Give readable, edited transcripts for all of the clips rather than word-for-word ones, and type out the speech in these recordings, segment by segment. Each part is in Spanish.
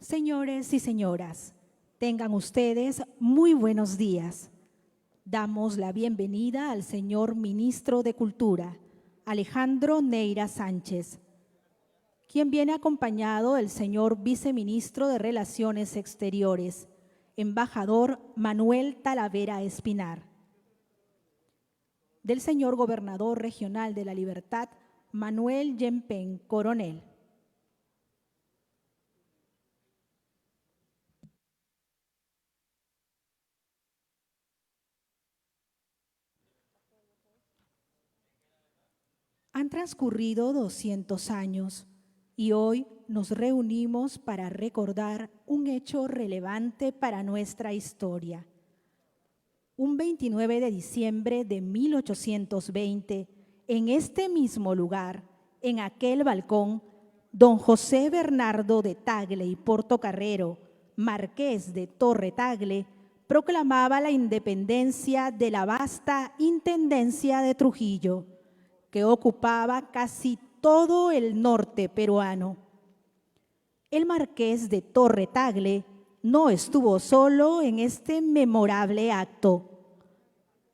Señores y señoras, tengan ustedes muy buenos días. Damos la bienvenida al señor Ministro de Cultura, Alejandro Neira Sánchez, quien viene acompañado del señor Viceministro de Relaciones Exteriores, Embajador Manuel Talavera Espinar, del señor Gobernador Regional de la Libertad, Manuel Yempen Coronel. Han transcurrido 200 años y hoy nos reunimos para recordar un hecho relevante para nuestra historia. Un 29 de diciembre de 1820, en este mismo lugar, en aquel balcón, don José Bernardo de Tagle y Portocarrero, marqués de Torre Tagle, proclamaba la independencia de la vasta Intendencia de Trujillo, que ocupaba casi todo el norte peruano. El marqués de Torre Tagle no estuvo solo en este memorable acto.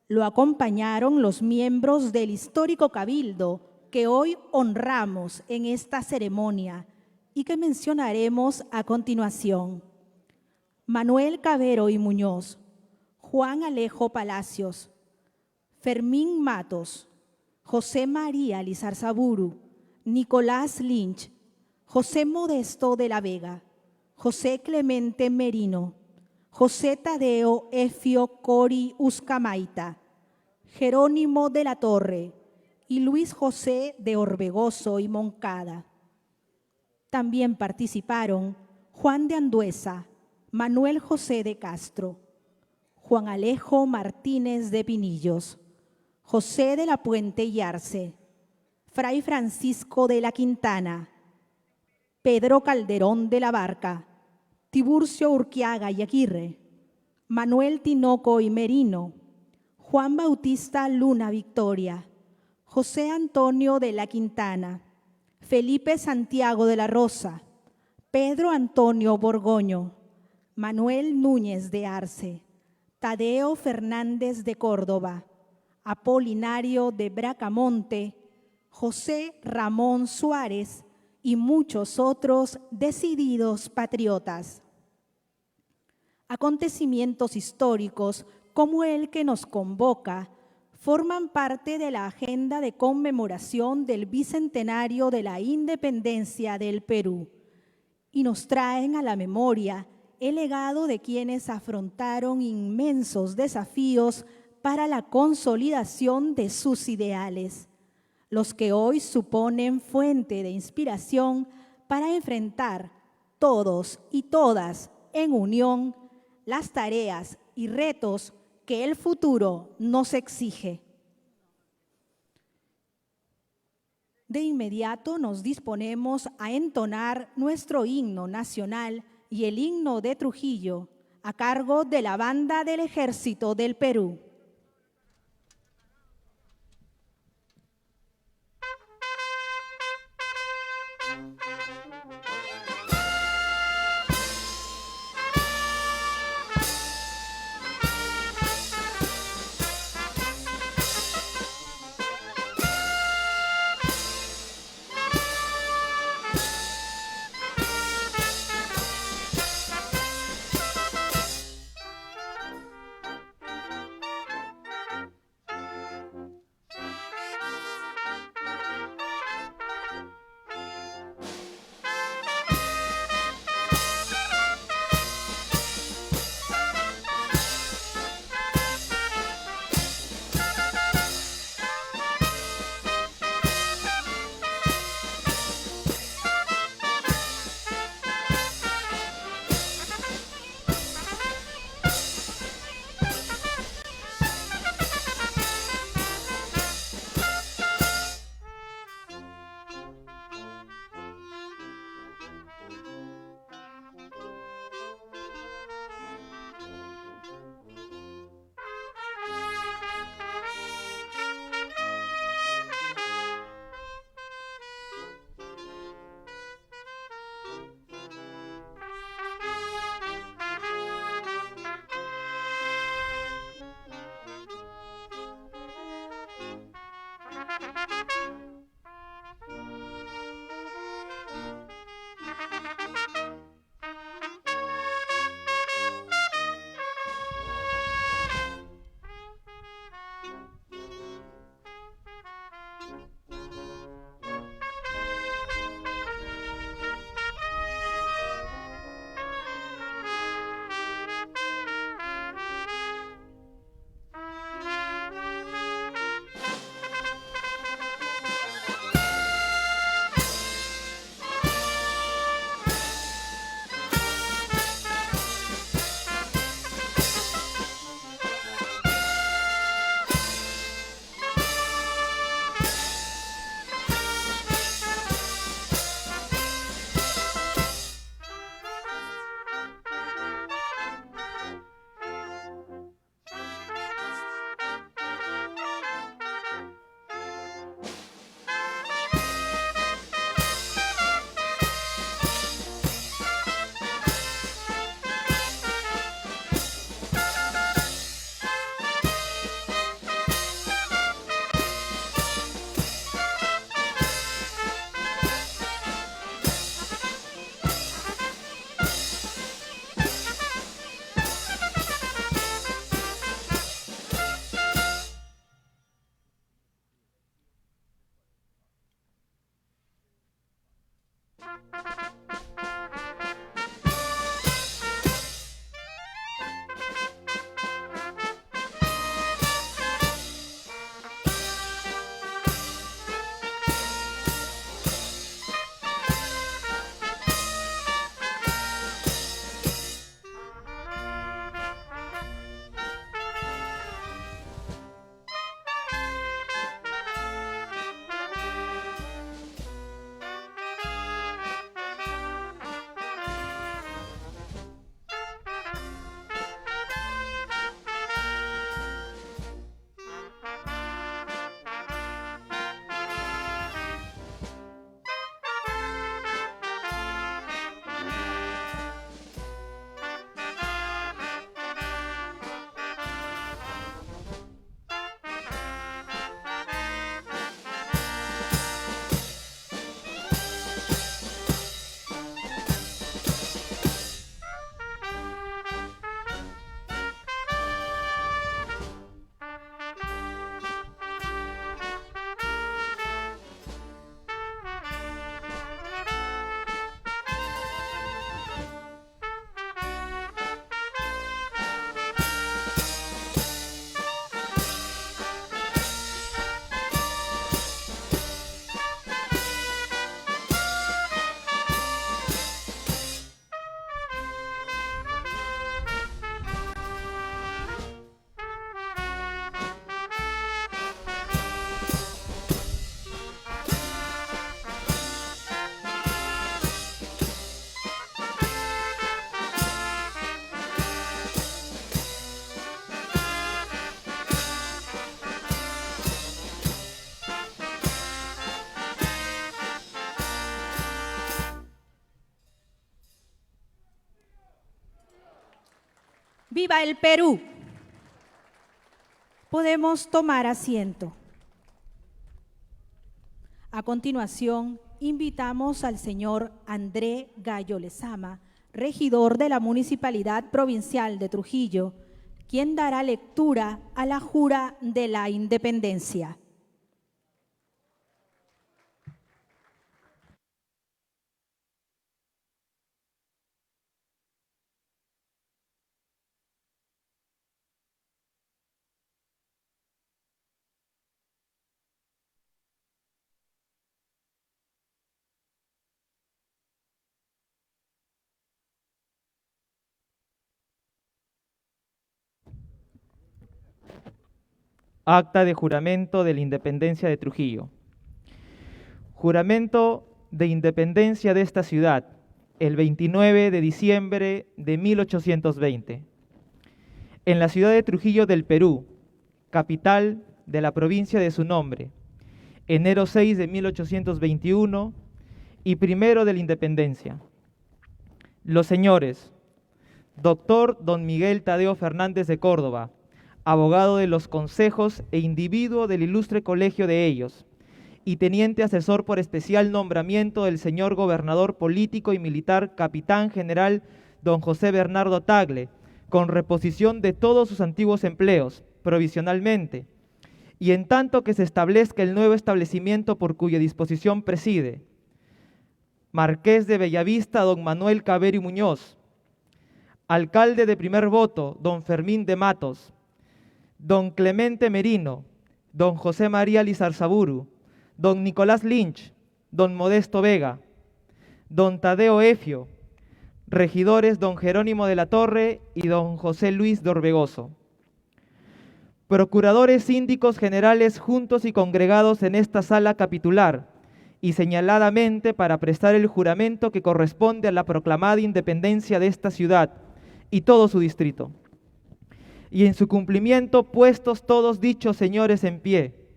Lo acompañaron los miembros del histórico cabildo que hoy honramos en esta ceremonia y que mencionaremos a continuación. Manuel Cabero y Muñoz, Juan Alejo Palacios, Fermín Matos, José María Lizarzaburu, Nicolás Lynch, José Modesto de la Vega, José Clemente Merino, José Tadeo Efio Cori Uzcamaita, Jerónimo de la Torre y Luis José de Orbegoso y Moncada. También participaron Juan de Andueza, Manuel José de Castro, Juan Alejo Martínez de Pinillos, José de la Puente y Arce, Fray Francisco de la Quintana, Pedro Calderón de la Barca, Tiburcio Urquiaga y Aguirre, Manuel Tinoco y Merino, Juan Bautista Luna Victoria, José Antonio de la Quintana, Felipe Santiago de la Rosa, Pedro Antonio Borgoño, Manuel Núñez de Arce, Tadeo Fernández de Córdoba, Apolinario de Bracamonte, José Ramón Suárez y muchos otros decididos patriotas. Acontecimientos históricos como el que nos convoca forman parte de la agenda de conmemoración del bicentenario de la independencia del Perú y nos traen a la memoria el legado de quienes afrontaron inmensos desafíos para la consolidación de sus ideales, los que hoy suponen fuente de inspiración para enfrentar todos y todas en unión las tareas y retos que el futuro nos exige. De inmediato nos disponemos a entonar nuestro himno nacional y el himno de Trujillo a cargo de la Banda del Ejército del Perú. ¡Viva el Perú! Podemos tomar asiento. A continuación, invitamos al señor André Gallo Lezama, regidor de la Municipalidad Provincial de Trujillo, quien dará lectura a la Jura de la Independencia. Acta de juramento de la independencia de Trujillo. Juramento de independencia de esta ciudad, el 29 de diciembre de 1820. En la ciudad de Trujillo del Perú, capital de la provincia de su nombre, enero 6 de 1821 y primero de la independencia. Los señores, doctor don Miguel Tadeo Fernández de Córdoba, abogado de los consejos e individuo del ilustre colegio de ellos, y teniente asesor por especial nombramiento del señor gobernador político y militar capitán general don José Bernardo Tagle, con reposición de todos sus antiguos empleos, provisionalmente, y en tanto que se establezca el nuevo establecimiento por cuya disposición preside. Marqués de Bellavista don Manuel Caveri Muñoz, alcalde de primer voto don Fermín de Matos, don Clemente Merino, don José María Lizarzaburu, don Nicolás Lynch, don Modesto Vega, don Tadeo Efio, regidores don Jerónimo de la Torre y don José Luis de Orbegoso. Procuradores síndicos generales juntos y congregados en esta sala capitular y señaladamente para prestar el juramento que corresponde a la proclamada independencia de esta ciudad y todo su distrito. Y en su cumplimiento puestos todos dichos señores en pie.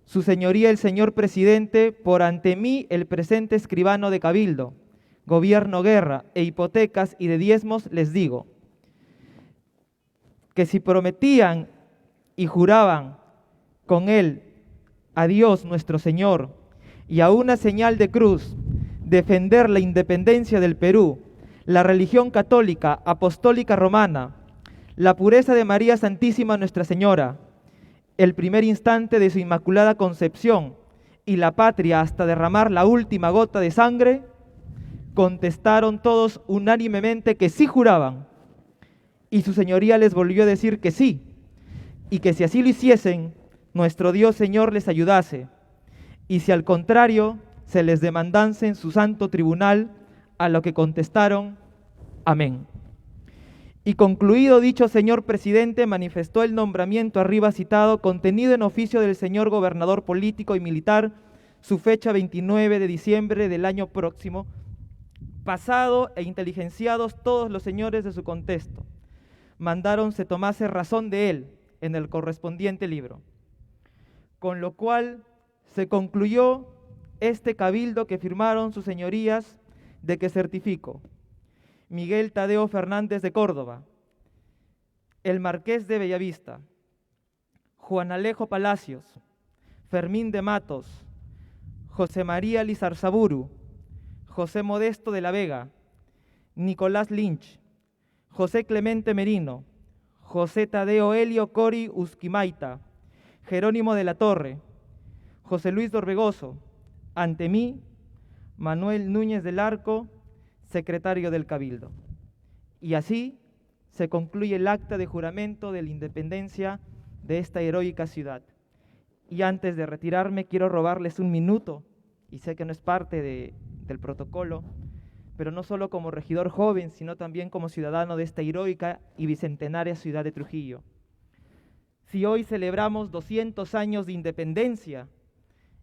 Su señoría el señor presidente, por ante mí el presente escribano de Cabildo, Gobierno, Guerra e Hipotecas y de Diezmos, les digo que si prometían y juraban con él a Dios nuestro Señor y a una señal de cruz defender la independencia del Perú, la religión católica, apostólica romana, la pureza de María Santísima Nuestra Señora, el primer instante de su Inmaculada Concepción y la patria hasta derramar la última gota de sangre, contestaron todos unánimemente que sí juraban, y su señoría les volvió a decir que sí, y que si así lo hiciesen, nuestro Dios Señor les ayudase, y si al contrario se les demandase en su santo tribunal, a lo que contestaron, amén. Y concluido dicho señor presidente, manifestó el nombramiento arriba citado, contenido en oficio del señor gobernador político y militar, su fecha 29 de diciembre del año próximo, pasado e inteligenciados todos los señores de su contexto. Mandaron se tomase razón de él en el correspondiente libro. Con lo cual se concluyó este cabildo que firmaron sus señorías, de que certifico: Miguel Tadeo Fernández de Córdoba, el Marqués de Bellavista, Juan Alejo Palacios, Fermín de Matos, José María Lizarzaburu, José Modesto de la Vega, Nicolás Lynch, José Clemente Merino, José Tadeo Helio Cori Uzquimaita, Jerónimo de la Torre, José Luis de Orbegoso, ante mí, Manuel Núñez del Arco, secretario del Cabildo. Y así se concluye el acta de juramento de la independencia de esta heroica ciudad. Y antes de retirarme quiero robarles un minuto, y sé que no es parte del protocolo, pero no solo como regidor joven, sino también como ciudadano de esta heroica y bicentenaria ciudad de Trujillo. Si hoy celebramos 200 años de independencia,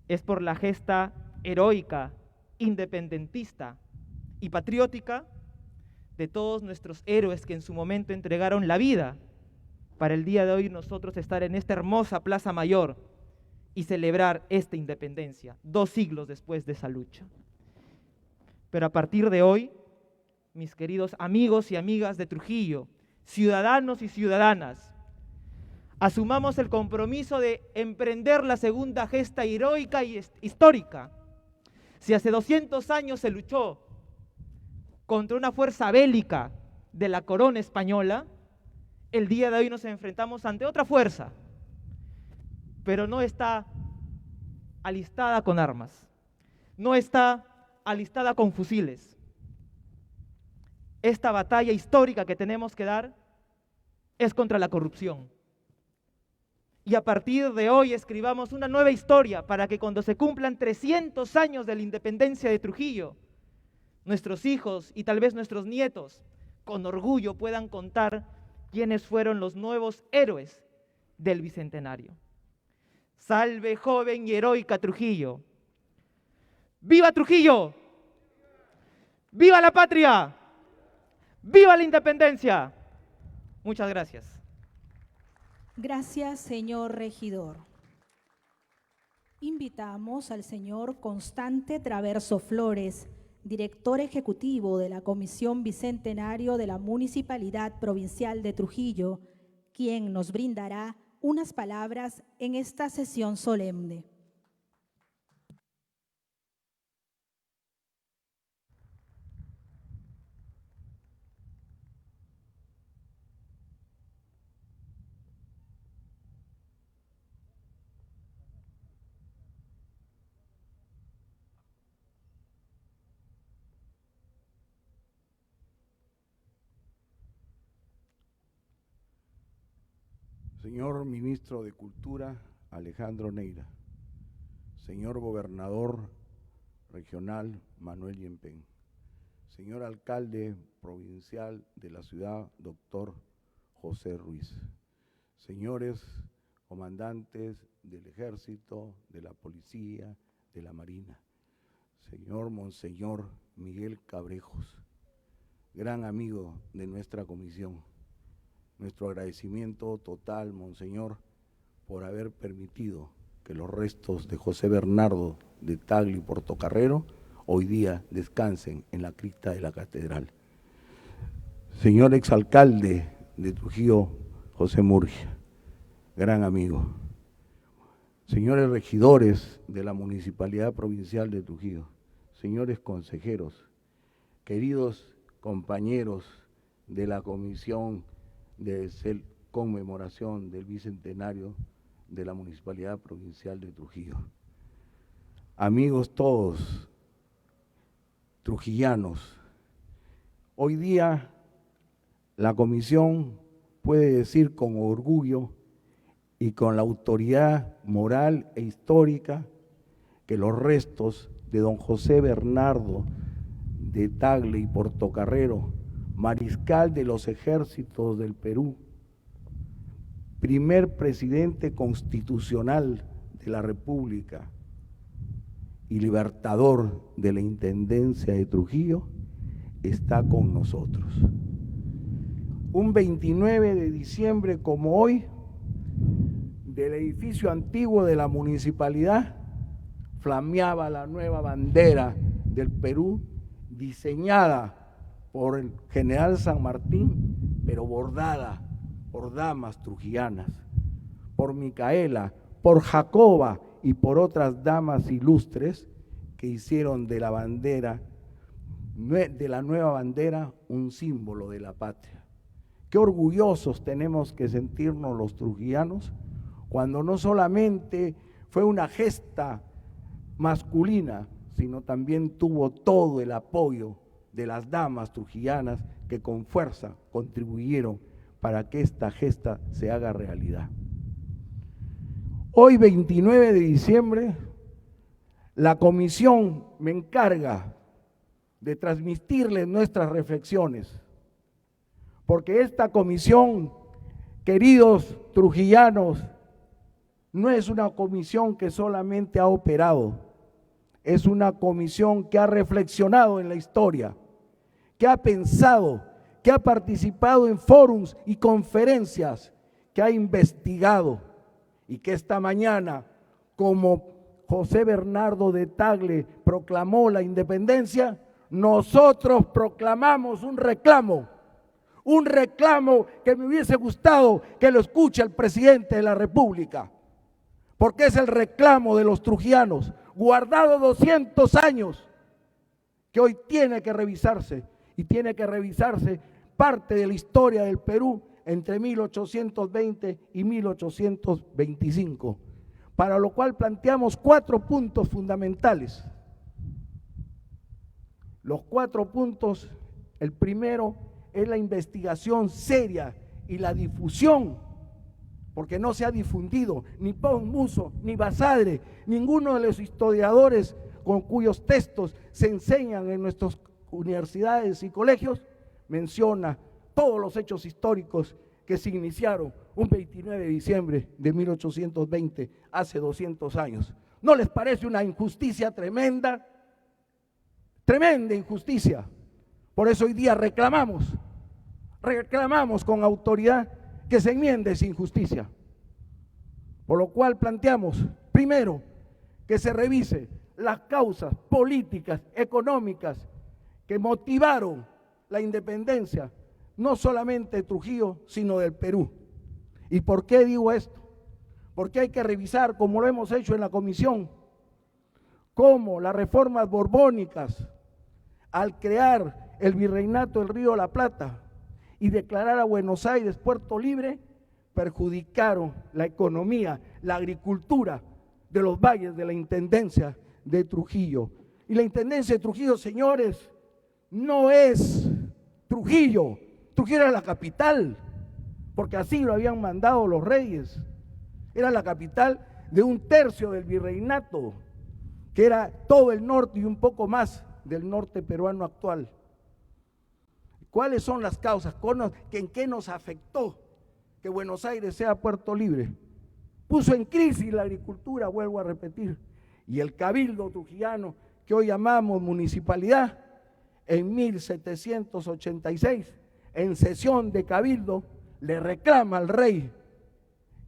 es por la gesta heroica, independentista y patriótica de todos nuestros héroes que en su momento entregaron la vida para el día de hoy nosotros estar en esta hermosa Plaza Mayor y celebrar esta independencia, 2 siglos después de esa lucha. Pero a partir de hoy, mis queridos amigos y amigas de Trujillo, ciudadanos y ciudadanas, asumamos el compromiso de emprender la segunda gesta heroica y histórica. Si hace 200 años se luchó contra una fuerza bélica de la corona española, el día de hoy nos enfrentamos ante otra fuerza, pero no está alistada con armas, no está alistada con fusiles. Esta batalla histórica que tenemos que dar es contra la corrupción. Y a partir de hoy escribamos una nueva historia para que cuando se cumplan 300 años de la independencia de Trujillo, nuestros hijos y tal vez nuestros nietos con orgullo puedan contar quiénes fueron los nuevos héroes del Bicentenario. Salve, joven y heroica Trujillo. ¡Viva Trujillo! ¡Viva la patria! ¡Viva la independencia! Muchas gracias. Gracias, señor regidor. Invitamos al señor Constante Traverso Flores, director ejecutivo de la Comisión Bicentenario de la Municipalidad Provincial de Trujillo, quien nos brindará unas palabras en esta sesión solemne. Señor Ministro de Cultura, Alejandro Neira. Señor Gobernador Regional, Manuel Yempén. Señor Alcalde Provincial de la ciudad, Doctor José Ruiz. Señores comandantes del Ejército, de la Policía, de la Marina. Señor Monseñor Miguel Cabrejos, gran amigo de nuestra comisión. Nuestro agradecimiento total, Monseñor, por haber permitido que los restos de José Bernardo de Tagle y Portocarrero hoy día descansen en la cripta de la catedral. Señor exalcalde de Trujillo, José Murgia, gran amigo. Señores regidores de la Municipalidad Provincial de Trujillo, señores consejeros, queridos compañeros de la Comisión de conmemoración del Bicentenario de la Municipalidad Provincial de Trujillo. Amigos todos, trujillanos, hoy día la comisión puede decir con orgullo y con la autoridad moral e histórica que los restos de don José Bernardo de Tagle y Portocarrero, mariscal de los ejércitos del Perú, primer presidente constitucional de la República y libertador de la Intendencia de Trujillo, está con nosotros. Un 29 de diciembre como hoy, del edificio antiguo de la municipalidad, flameaba la nueva bandera del Perú, diseñada por el general San Martín, pero bordada por damas trujillanas, por Micaela, por Jacoba y por otras damas ilustres que hicieron de la bandera, de la nueva bandera, un símbolo de la patria. Qué orgullosos tenemos que sentirnos los trujillanos cuando no solamente fue una gesta masculina, sino también tuvo todo el apoyo de las damas trujillanas que con fuerza contribuyeron para que esta gesta se haga realidad. Hoy, 29 de diciembre, la comisión me encarga de transmitirles nuestras reflexiones, porque esta comisión, queridos trujillanos, no es una comisión que solamente ha operado, es una comisión que ha reflexionado en la historia, que ha pensado, que ha participado en fórums y conferencias, que ha investigado y que esta mañana, como José Bernardo de Tagle proclamó la independencia, nosotros proclamamos un reclamo Un reclamo que me hubiese gustado que lo escuche el presidente de la República, porque es el reclamo de los trujillanos, guardado 200 años, que hoy tiene que revisarse, y tiene que revisarse parte de la historia del Perú entre 1820 y 1825, para lo cual planteamos 4 puntos fundamentales. Los 4 puntos, el primero es la investigación seria y la difusión, porque no se ha difundido ni Pons Muso ni Basadre, ninguno de los historiadores con cuyos textos se enseñan en nuestras universidades y colegios, menciona todos los hechos históricos que se iniciaron un 29 de diciembre de 1820, hace 200 años. ¿No les parece una injusticia tremenda? Tremenda injusticia. Por eso hoy día reclamamos con autoridad que se enmiende esa injusticia. Por lo cual planteamos, primero, que se revise las causas políticas, económicas que motivaron la independencia, no solamente de Trujillo, sino del Perú. ¿Y por qué digo esto? Porque hay que revisar, como lo hemos hecho en la comisión, cómo las reformas borbónicas, al crear el virreinato del Río de la Plata y declarar a Buenos Aires puerto libre, perjudicaron la economía, la agricultura de los valles de la Intendencia de Trujillo. Y la Intendencia de Trujillo, señores, no es Trujillo. Trujillo era la capital, porque así lo habían mandado los reyes. Era la capital de 1/3 del virreinato, que era todo el norte y un poco más del norte peruano actual. ¿Cuáles son las causas? ¿En qué nos afectó que Buenos Aires sea puerto libre? Puso en crisis la agricultura, vuelvo a repetir, y el cabildo trujillano, que hoy llamamos municipalidad, en 1786, en sesión de cabildo, le reclama al rey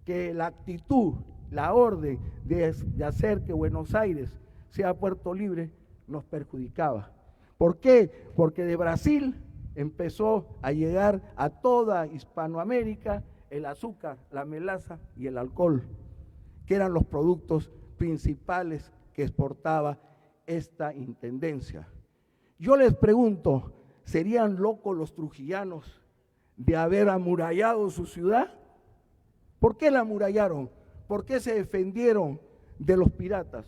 que la actitud, la orden de hacer que Buenos Aires sea puerto libre nos perjudicaba. ¿Por qué? Porque de Brasil empezó a llegar a toda Hispanoamérica el azúcar, la melaza y el alcohol, que eran los productos principales que exportaba esta intendencia. Yo les pregunto, ¿serían locos los trujillanos de haber amurallado su ciudad? ¿Por qué la amurallaron? ¿Por qué se defendieron de los piratas?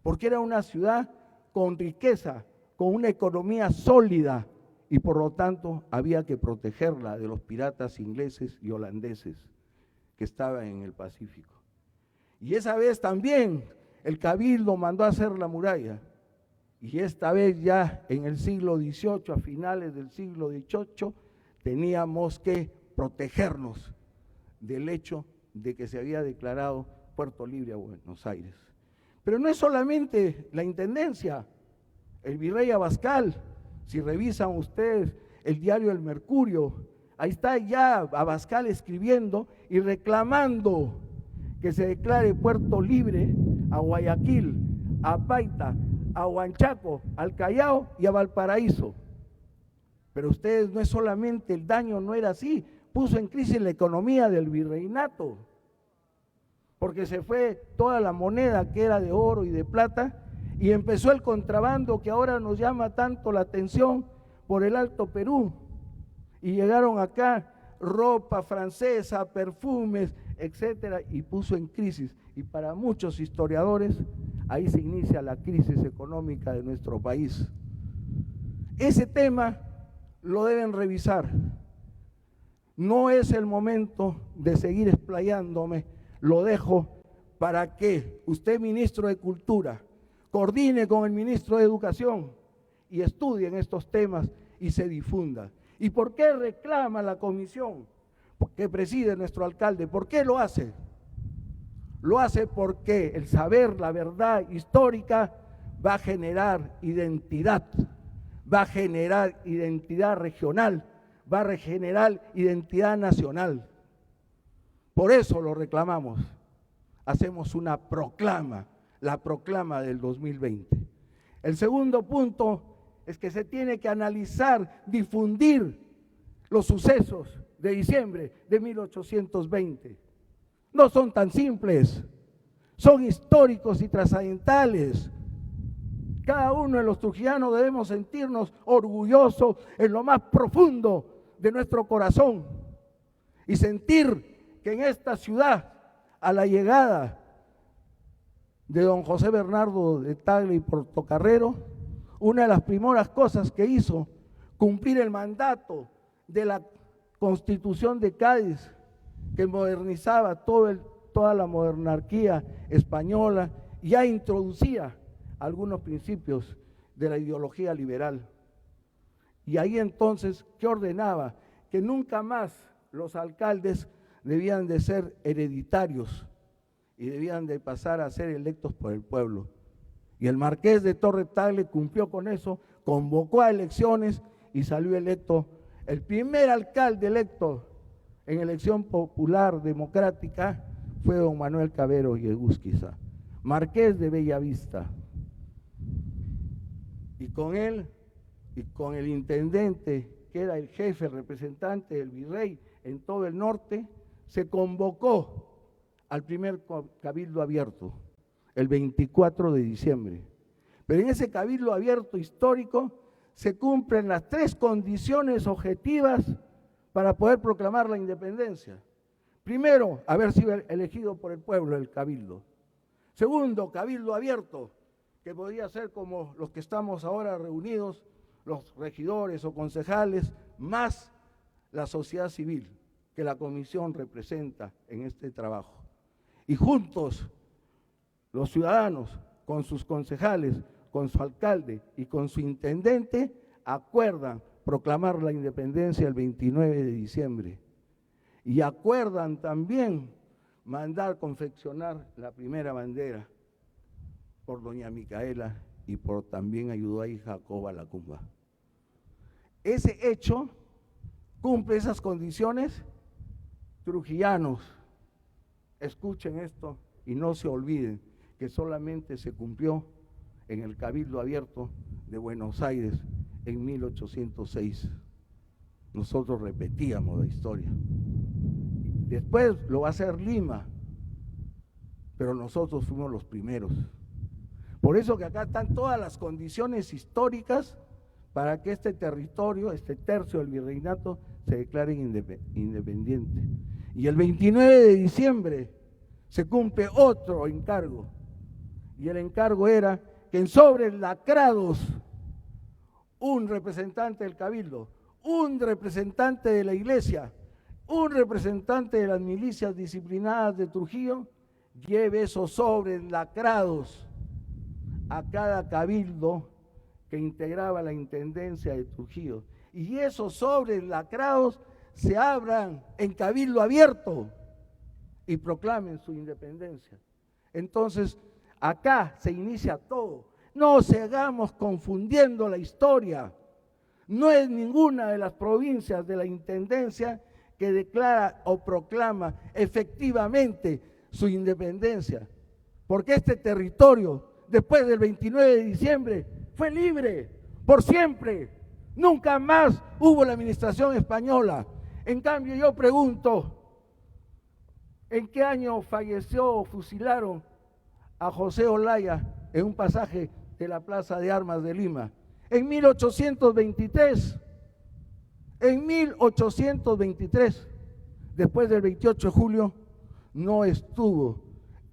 Porque era una ciudad con riqueza, con una economía sólida, y por lo tanto había que protegerla de los piratas ingleses y holandeses que estaban en el Pacífico. Y esa vez también el cabildo mandó a hacer la muralla, y esta vez ya en el siglo XVIII, a finales del siglo XVIII, teníamos que protegernos del hecho de que se había declarado puerto libre a Buenos Aires. Pero no es solamente la intendencia, el virrey Abascal. Si revisan ustedes el diario El Mercurio, ahí está ya Abascal escribiendo y reclamando que se declare puerto libre a Guayaquil, a Paita, a Huanchaco, al Callao y a Valparaíso. Pero ustedes, no es solamente el daño, no era así, puso en crisis la economía del virreinato, porque se fue toda la moneda que era de oro y de plata, y empezó el contrabando que ahora nos llama tanto la atención por el Alto Perú, y llegaron acá ropa francesa, perfumes, etcétera, y puso en crisis. Y para muchos historiadores, ahí se inicia la crisis económica de nuestro país. Ese tema lo deben revisar. No es el momento de seguir explayándome, lo dejo para que usted, ministro de Cultura, coordine con el ministro de Educación y estudien estos temas y se difunda. ¿Y por qué reclama la comisión que preside nuestro alcalde? ¿Por qué lo hace? Lo hace porque el saber la verdad histórica va a generar identidad, va a generar identidad regional, va a generar identidad nacional. Por eso lo reclamamos. Hacemos una proclama, la proclama del 2020. El segundo punto es que se tiene que analizar, difundir los sucesos de diciembre de 1820. No son tan simples, son históricos y trascendentales. Cada uno de los trujillanos debemos sentirnos orgullosos en lo más profundo de nuestro corazón y sentir que en esta ciudad, a la llegada de don José Bernardo de Tagle y Portocarrero, una de las primeras cosas que hizo, cumplir el mandato de la Constitución de Cádiz, que modernizaba toda la monarquía española y ya introducía algunos principios de la ideología liberal. Y ahí entonces, ¿qué ordenaba? Que nunca más los alcaldes debían de ser hereditarios y debían de pasar a ser electos por el pueblo. Y el marqués de Torre Tagle cumplió con eso, convocó a elecciones y salió electo el primer alcalde electo en elección popular democrática, fue don Manuel Cavero Yegusquiza, marqués de Bellavista. Y con él y con el intendente, que era el jefe, el representante del virrey en todo el norte, se convocó al primer cabildo abierto, el 24 de diciembre. Pero en ese cabildo abierto histórico se cumplen las 3 condiciones objetivas para poder proclamar la independencia. Primero, haber sido elegido por el pueblo, el cabildo. Segundo, cabildo abierto, que podría ser como los que estamos ahora reunidos, los regidores o concejales, más la sociedad civil que la comisión representa en este trabajo. Y juntos, los ciudadanos, con sus concejales, con su alcalde y con su intendente, acuerdan proclamar la independencia el 29 de diciembre. Y acuerdan también mandar confeccionar la primera bandera por doña Micaela y por también ayudó ahí Jacoba Lacumba. Ese hecho cumple esas condiciones. Trujillanos, escuchen esto y no se olviden que solamente se cumplió en el Cabildo Abierto de Buenos Aires en 1806. Nosotros repetíamos la historia. Después lo va a hacer Lima, pero nosotros fuimos los primeros. Por eso que acá están todas las condiciones históricas para que este territorio, este tercio del virreinato, se declare independiente. Y el 29 de diciembre se cumple otro encargo, y el encargo era que en sobres lacrados un representante del cabildo, un representante de la iglesia, un representante de las milicias disciplinadas de Trujillo, lleve esos sobres lacrados a cada cabildo que integraba la intendencia de Trujillo. Y esos sobres lacrados se abran en cabildo abierto y proclamen su independencia. Entonces, acá se inicia todo. No sigamos confundiendo la historia. No es ninguna de las provincias de la intendencia que declara o proclama efectivamente su independencia, porque este territorio, después del 29 de diciembre, fue libre por siempre. Nunca más hubo la administración española. En cambio, yo pregunto, ¿en qué año falleció o fusilaron a José Olaya en un pasaje de la Plaza de Armas de Lima? En 1823. En 1823, después del 28 de julio, no estuvo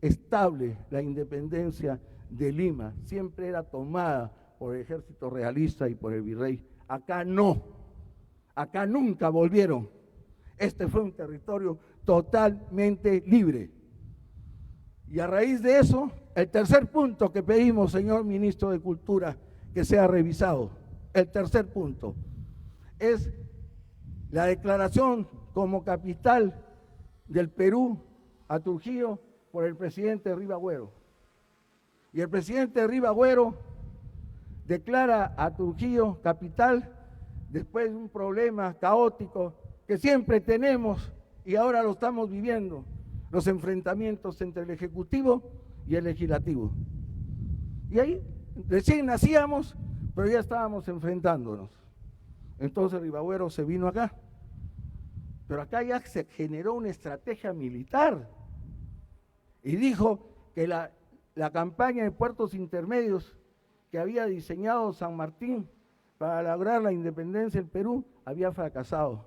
estable la independencia de Lima. Siempre era tomada por el ejército realista y por el virrey. Acá no. Acá nunca volvieron. Este fue un territorio totalmente libre. Y a raíz de eso, el tercer punto que pedimos, señor ministro de Cultura, que sea revisado, el tercer punto, es la declaración como capital del Perú a Trujillo por el presidente Rivagüero. Y el presidente Rivagüero declara a Trujillo capital después de un problema caótico que siempre tenemos y ahora lo estamos viviendo, los enfrentamientos entre el Ejecutivo y el Legislativo. Y ahí recién nacíamos, pero ya estábamos enfrentándonos. Entonces Rivagüero se vino acá Pero acá ya se generó una estrategia militar y dijo que la campaña de puertos intermedios que había diseñado San Martín para lograr la independencia del Perú había fracasado.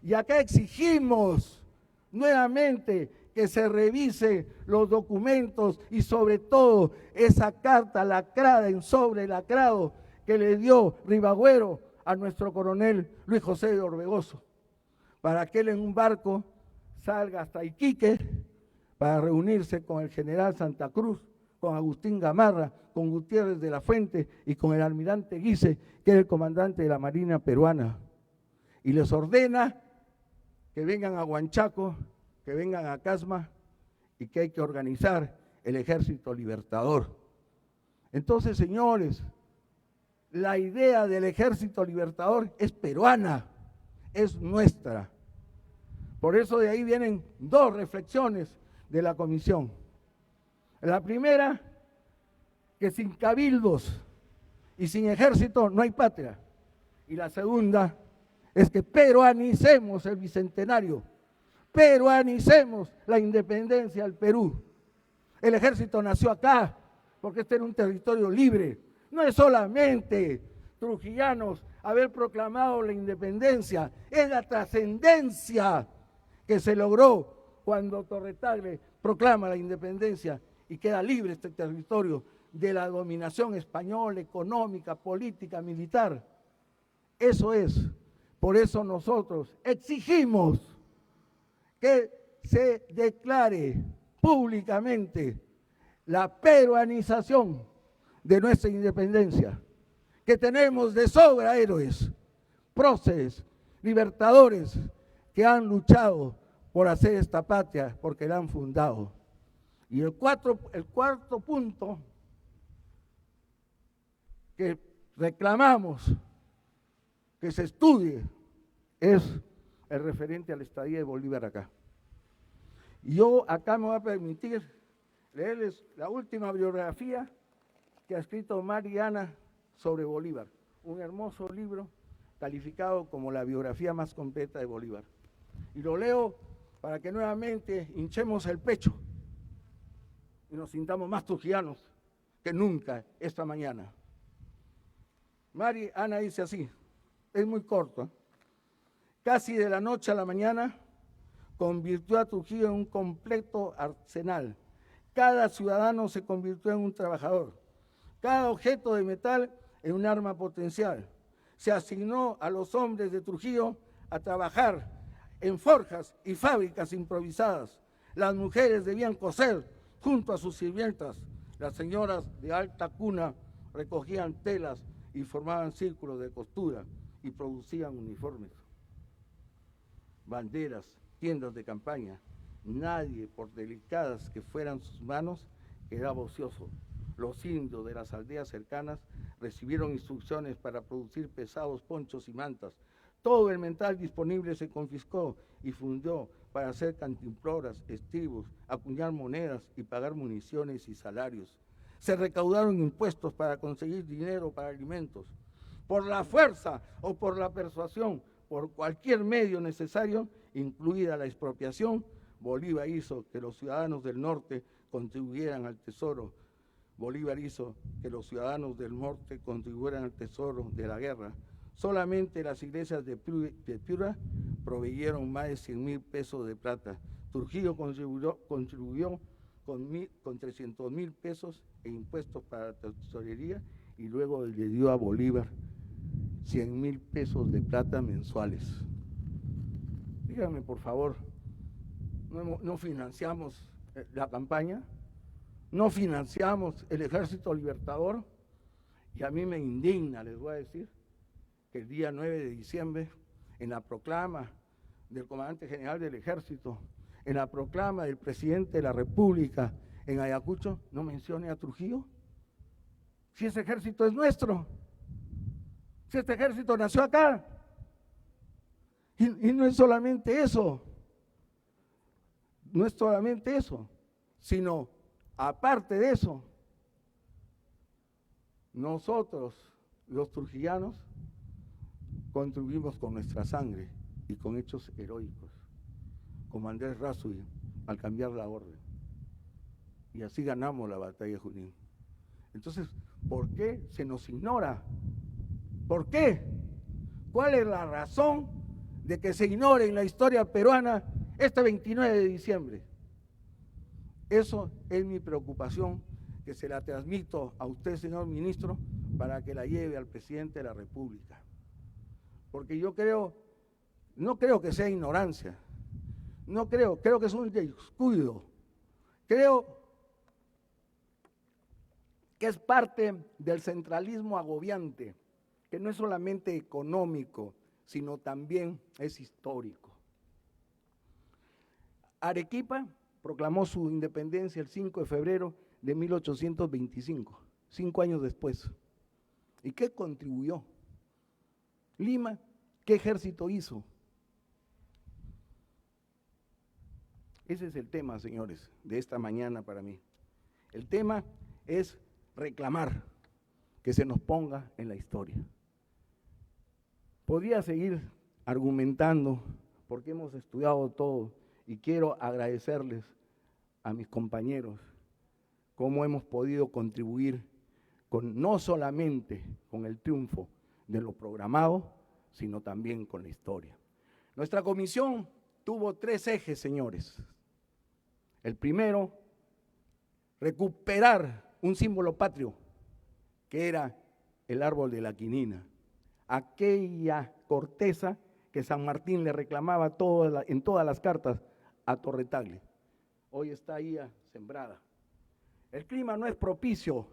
Y acá exigimos nuevamente que se revise los documentos y sobre todo esa carta lacrada en sobre lacrado que le dio Ribagüero a nuestro coronel Luis José de Orbegoso, para que él en un barco salga hasta Iquique para reunirse con el general Santa Cruz, con Agustín Gamarra, con Gutiérrez de la Fuente y con el almirante Guise, que era el comandante de la Marina peruana. Y les ordena que vengan a Huanchaco, que vengan a Casma y que hay que organizar el Ejército Libertador. Entonces, señores, la idea del Ejército Libertador es peruana, es nuestra. Por eso de ahí vienen dos reflexiones de la comisión. La primera, que sin cabildos y sin ejército no hay patria. Y la segunda es que peruanicemos el bicentenario, peruanicemos la independencia del Perú. El ejército nació acá porque este era un territorio libre. No es solamente trujillanos haber proclamado la independencia, es la trascendencia que se logró cuando Torre Tagle proclama la independencia y queda libre este territorio de la dominación española, económica, política, militar. Eso es. Por eso nosotros exigimos que se declare públicamente la peruanización de nuestra independencia, que tenemos de sobra héroes, próceres, libertadores que han luchado por hacer esta patria, porque la han fundado. Y el cuarto punto que reclamamos que se estudie es el referente a la estadía de Bolívar acá. Y yo acá me voy a permitir leerles la última biografía que ha escrito Mariana sobre Bolívar, un hermoso libro calificado como la biografía más completa de Bolívar. Y lo leo para que nuevamente hinchemos el pecho y nos sintamos más trujillanos que nunca esta mañana. Mariana dice así, es muy corto, casi de la noche a la mañana convirtió a Trujillo en un completo arsenal. Cada ciudadano se convirtió en un trabajador, cada objeto de metal en un arma potencial. Se asignó a los hombres de Trujillo a trabajar en forjas y fábricas improvisadas. Las mujeres debían coser junto a sus sirvientas. Las señoras de alta cuna recogían telas y formaban círculos de costura y producían uniformes, banderas, tiendas de campaña. Nadie, por delicadas que fueran sus manos, quedaba ocioso. Los indios de las aldeas cercanas recibieron instrucciones para producir pesados ponchos y mantas. Todo el metal disponible se confiscó y fundió para hacer cantimploras, estribos, acuñar monedas y pagar municiones y salarios. Se recaudaron impuestos para conseguir dinero para alimentos. Por la fuerza o por la persuasión, por cualquier medio necesario, incluida la expropiación, Bolívar hizo que los ciudadanos del norte contribuyeran al tesoro. Bolívar hizo que los ciudadanos del norte contribuyeran al tesoro de la guerra. Solamente las iglesias de Piura proveyeron más de 100,000 pesos de plata. Trujillo contribuyó con 300,000 pesos en impuestos para la tesorería y luego le dio a Bolívar 100,000 pesos de plata mensuales. Díganme, por favor, ¿no financiamos la campaña? ¿No financiamos el Ejército Libertador? Y a mí me indigna, les voy a decir, que el día 9 de diciembre, en la proclama del comandante general del Ejército, en la proclama del presidente de la República en Ayacucho, no mencione a Trujillo. Si ese ejército es nuestro, si este ejército nació acá. Y no es solamente eso, no es solamente eso, sino aparte de eso, nosotros, los trujillanos, contribuimos con nuestra sangre y con hechos heroicos, como Andrés Razui al cambiar la orden. Y así ganamos la batalla de Junín. Entonces, ¿por qué se nos ignora? ¿Por qué? ¿Cuál es la razón de que se ignore en la historia peruana este 29 de diciembre? Eso es mi preocupación, que se la transmito a usted, señor ministro, para que la lleve al presidente de la República. Porque yo no creo que sea ignorancia, creo que es un descuido, creo que es parte del centralismo agobiante, que no es solamente económico, sino también es histórico. Arequipa proclamó su independencia el 5 de febrero de 1825, 5 años después. ¿Y qué contribuyó? Lima, ¿qué ejército hizo? Ese es el tema, señores, de esta mañana para mí. El tema es reclamar que se nos ponga en la historia. Podría seguir argumentando porque hemos estudiado todo y quiero agradecerles a mis compañeros cómo hemos podido contribuir no solamente con el triunfo de lo programado, sino también con la historia. Nuestra comisión tuvo 3 ejes, señores. El primero, recuperar un símbolo patrio, que era el árbol de la quinina, aquella corteza que San Martín le reclamaba en todas las cartas a Torre Tagle. Hoy está ahí sembrada. El clima no es propicio.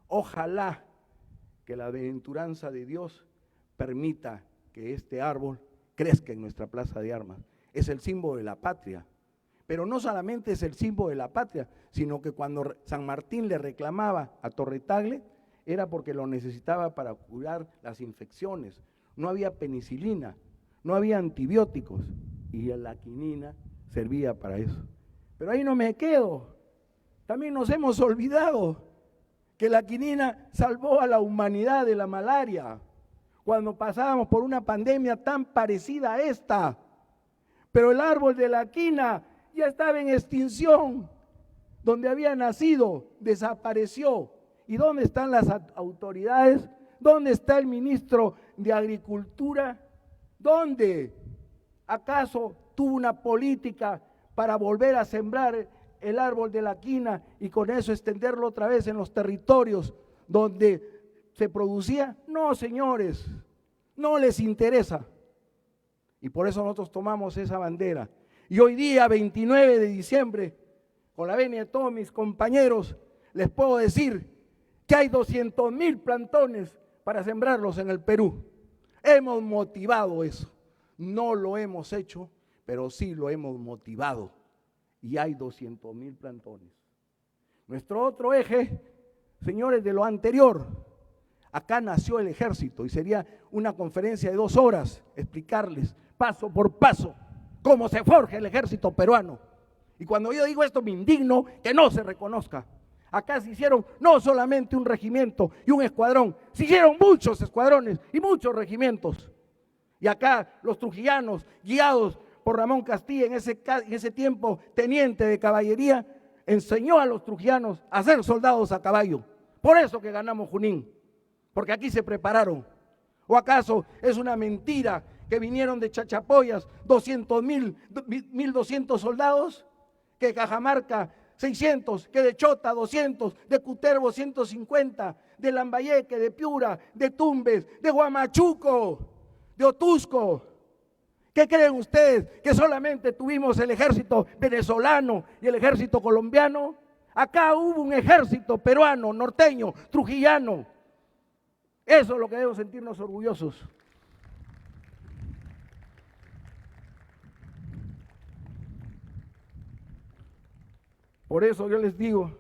Ojalá que la bienaventuranza de Dios permita que este árbol crezca en nuestra plaza de armas. Es el símbolo de la patria. Pero no solamente es el símbolo de la patria, sino que cuando San Martín le reclamaba a Torre Tagle, era porque lo necesitaba para curar las infecciones. No había penicilina, no había antibióticos, y la quinina servía para eso. Pero ahí no me quedo. También nos hemos olvidado que la quinina salvó a la humanidad de la malaria cuando pasábamos por una pandemia tan parecida a esta. Pero el árbol de la quina ya estaba en extinción. Donde había nacido, desapareció. ¿Y dónde están las autoridades? ¿Dónde está el ministro de Agricultura? ¿Dónde? ¿Acaso tuvo una política para volver a sembrar el árbol de la quina y con eso extenderlo otra vez en los territorios donde se producía? No, señores, no les interesa. Y por eso nosotros tomamos esa bandera. Y hoy día, 29 de diciembre, con la venia de todos mis compañeros, les puedo decir que hay 200,000 plantones para sembrarlos en el Perú. Hemos motivado eso. No lo hemos hecho, pero sí lo hemos motivado. Y hay 200,000 plantones. Nuestro otro eje, señores, de lo anterior, acá nació el ejército y sería una conferencia de 2 horas explicarles paso por paso cómo se forja el ejército peruano. Y cuando yo digo esto me indigno que no se reconozca. Acá se hicieron no solamente un regimiento y un escuadrón, se hicieron muchos escuadrones y muchos regimientos. Y acá los trujillanos, guiados por Ramón Castilla, en ese tiempo teniente de caballería, enseñó a los trujillanos a ser soldados a caballo. Por eso que ganamos Junín, porque aquí se prepararon. ¿O acaso es una mentira que vinieron de Chachapoyas 1,200 soldados? Que de Cajamarca 600, que de Chota 200, de Cutervo 150, de Lambayeque, de Piura, de Tumbes, de Huamachuco, de Otusco. ¿Qué creen ustedes? ¿Que solamente tuvimos el ejército venezolano y el ejército colombiano? Acá hubo un ejército peruano, norteño, trujillano. Eso es lo que debemos sentirnos orgullosos. Por eso yo les digo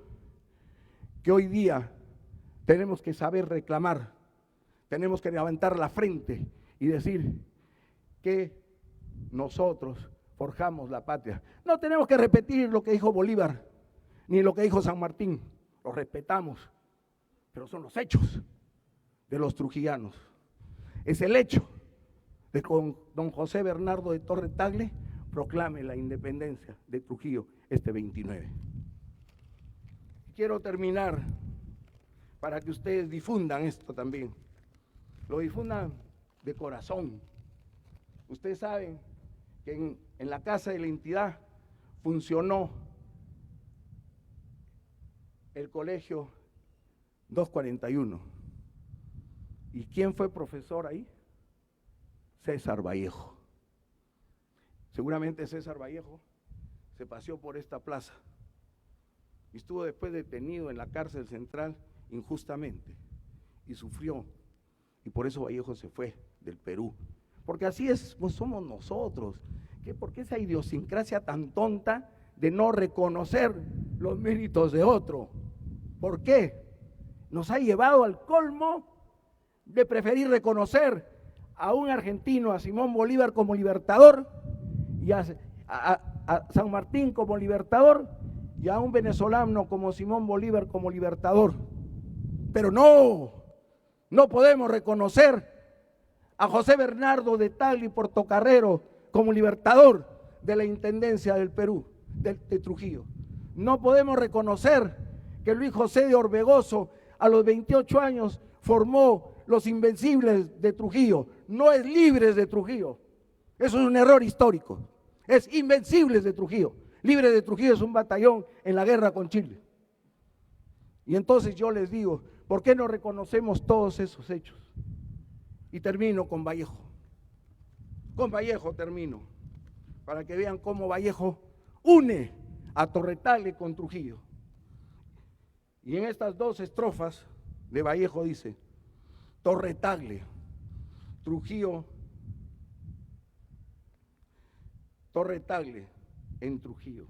que hoy día tenemos que saber reclamar, tenemos que levantar la frente y decir que nosotros forjamos la patria. No tenemos que repetir lo que dijo Bolívar, ni lo que dijo San Martín, lo respetamos, pero son los hechos de los trujillanos. Es el hecho de don José Bernardo de Torre Tagle proclame la independencia de Trujillo este 29. Quiero terminar para que ustedes difundan esto también, lo difundan de corazón. Ustedes saben que en la Casa de la Entidad funcionó el colegio 241. ¿Y quién fue profesor ahí? César Vallejo. Seguramente César Vallejo se paseó por esta plaza y estuvo después detenido en la cárcel central injustamente y sufrió, y por eso Vallejo se fue del Perú, porque así es, pues somos nosotros. ¿Por qué esa idiosincrasia tan tonta de no reconocer los méritos de otro? ¿Por qué? Nos ha llevado al colmo de preferir reconocer a un argentino, a Simón Bolívar como libertador, y a San Martín como libertador, y a un venezolano como Simón Bolívar como libertador. Pero no podemos reconocer a José Bernardo de Tagle y Portocarrero como libertador de la Intendencia del Perú, de Trujillo. No podemos reconocer que Luis José de Orbegoso a los 28 años formó los Invencibles de Trujillo. No es Libres de Trujillo. Eso es un error histórico. Es Invencibles de Trujillo. Libres de Trujillo es un batallón en la guerra con Chile. Y entonces yo les digo, ¿por qué no reconocemos todos esos hechos? Y termino con Vallejo. Con Vallejo termino, para que vean cómo Vallejo une a Torre Tagle con Trujillo. Y en estas dos estrofas de Vallejo dice: Torre Tagle, Trujillo, Torre Tagle en Trujillo,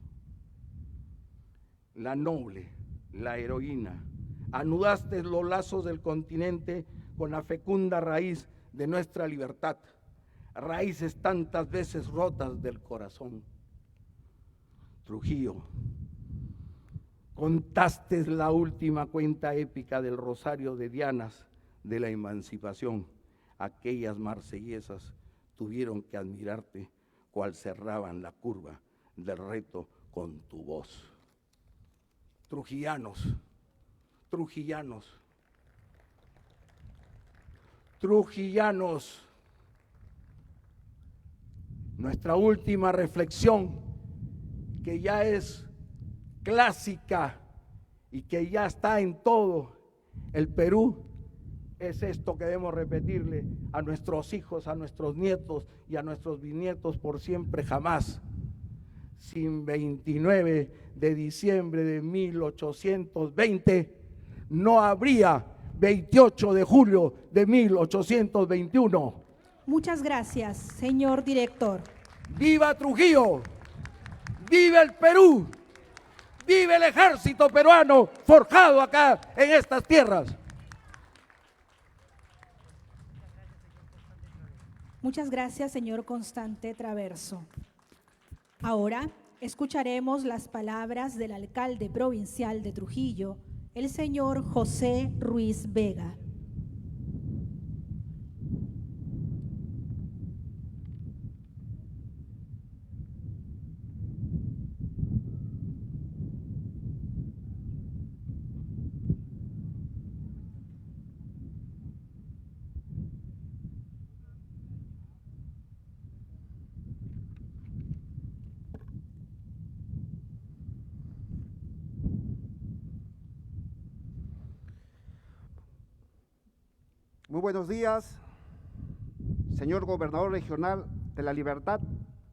la noble, la heroína, anudaste los lazos del continente con la fecunda raíz de nuestra libertad, raíces tantas veces rotas del corazón. Trujillo, contaste la última cuenta épica del rosario de dianas de la emancipación. Aquellas marsellesas tuvieron que admirarte cual cerraban la curva del reto con tu voz. Trujillanos, trujillanos, trujillanos. Nuestra última reflexión, que ya es clásica y que ya está en todo el Perú, es esto que debemos repetirle a nuestros hijos, a nuestros nietos y a nuestros bisnietos por siempre jamás. Sin 29 de diciembre de 1820 no habría 28 de julio de 1821. Muchas gracias, señor director. ¡Viva Trujillo! ¡Viva el Perú! ¡Viva el ejército peruano forjado acá en estas tierras! Muchas gracias, señor Constante Traverso. Ahora escucharemos las palabras del alcalde provincial de Trujillo, el señor José Ruiz Vega. Muy buenos días, señor Gobernador Regional de la Libertad,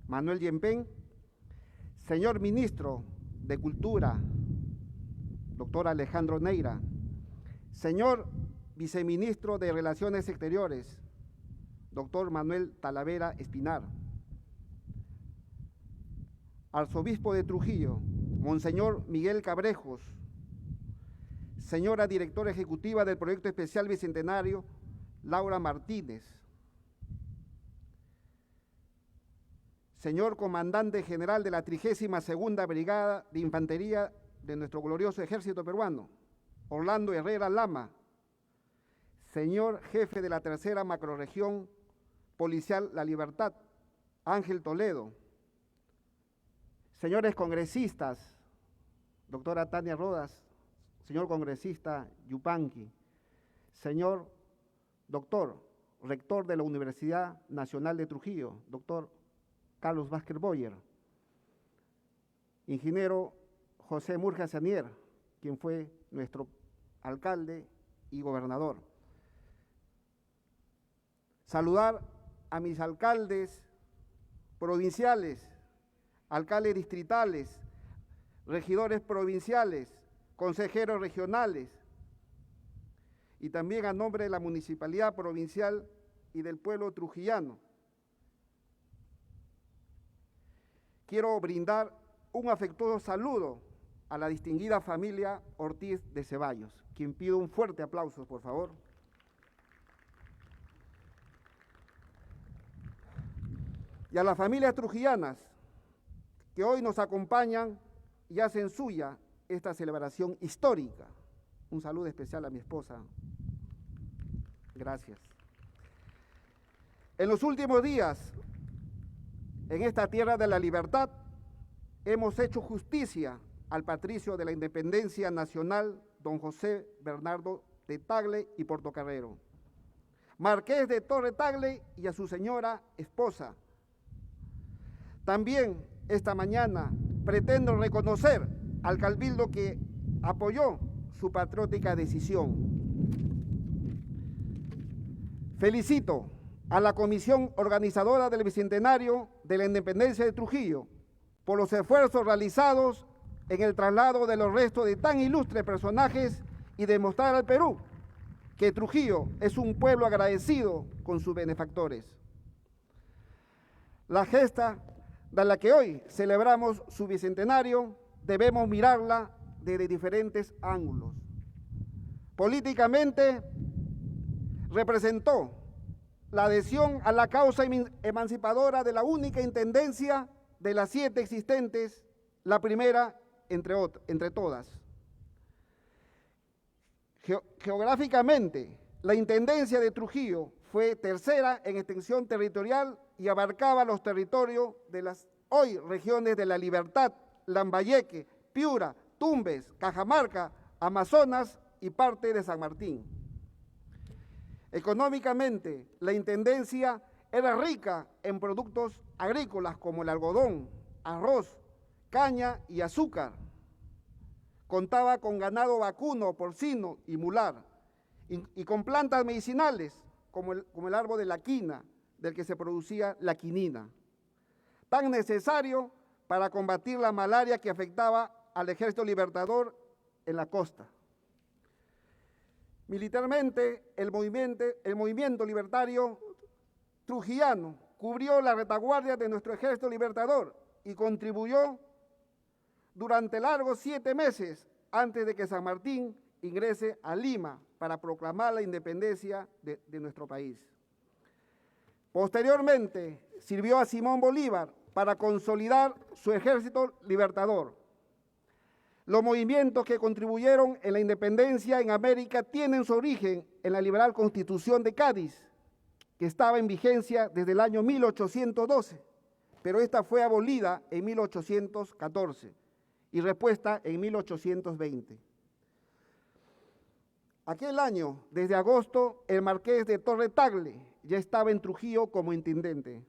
Manuel Yempén, señor Ministro de Cultura, doctor Alejandro Neira, señor Viceministro de Relaciones Exteriores, doctor Manuel Talavera Espinar, Arzobispo de Trujillo, Monseñor Miguel Cabrejos, señora Directora Ejecutiva del Proyecto Especial Bicentenario, Laura Martínez, señor Comandante General de la 32ª Brigada de Infantería de nuestro glorioso Ejército Peruano, Orlando Herrera Lama, señor Jefe de la 3ª Macrorregión policial La Libertad, Ángel Toledo. Señores congresistas, doctora Tania Rodas, señor congresista Yupanqui, señor doctor, rector de la Universidad Nacional de Trujillo, doctor Carlos Vázquez Boyer, ingeniero José Murga Sanier, quien fue nuestro alcalde y gobernador. Saludar a mis alcaldes provinciales, alcaldes distritales, regidores provinciales, consejeros regionales, y también a nombre de la Municipalidad Provincial y del pueblo trujillano. Quiero brindar un afectuoso saludo a la distinguida familia Ortiz de Ceballos, quien pido un fuerte aplauso, por favor. Y a las familias trujillanas que hoy nos acompañan y hacen suya esta celebración histórica. Un saludo especial a mi esposa. Gracias. En los últimos días, en esta tierra de la libertad, hemos hecho justicia al patricio de la independencia nacional, don José Bernardo de Tagle y Portocarrero, marqués de Torre Tagle, y a su señora esposa. También esta mañana pretendo reconocer al cabildo que apoyó su patriótica decisión. Felicito a la comisión organizadora del Bicentenario de la Independencia de Trujillo por los esfuerzos realizados en el traslado de los restos de tan ilustres personajes y demostrar al Perú que Trujillo es un pueblo agradecido con sus benefactores. La gesta de la que hoy celebramos su bicentenario debemos mirarla desde diferentes ángulos. Políticamente, representó la adhesión a la causa emancipadora de la única intendencia de las 7 existentes, la primera entre todas. Geográficamente, la intendencia de Trujillo fue tercera en extensión territorial y abarcaba los territorios de las hoy regiones de La Libertad, Lambayeque, Piura, Tumbes, Cajamarca, Amazonas y parte de San Martín. Económicamente, la intendencia era rica en productos agrícolas como el algodón, arroz, caña y azúcar. Contaba con ganado vacuno, porcino y mular, y con plantas medicinales como el árbol de la quina, del que se producía la quinina, tan necesario para combatir la malaria que afectaba al Ejército Libertador en la costa. Militarmente, el movimiento libertario trujillano cubrió la retaguardia de nuestro Ejército Libertador y contribuyó durante largos 7 meses antes de que San Martín ingrese a Lima para proclamar la independencia de nuestro país. Posteriormente, sirvió a Simón Bolívar para consolidar su ejército libertador. Los movimientos que contribuyeron en la independencia en América tienen su origen en la liberal Constitución de Cádiz, que estaba en vigencia desde el año 1812, pero esta fue abolida en 1814 y repuesta en 1820. Aquel año, desde agosto, el marqués de Torre Tagle ya estaba en Trujillo como intendente.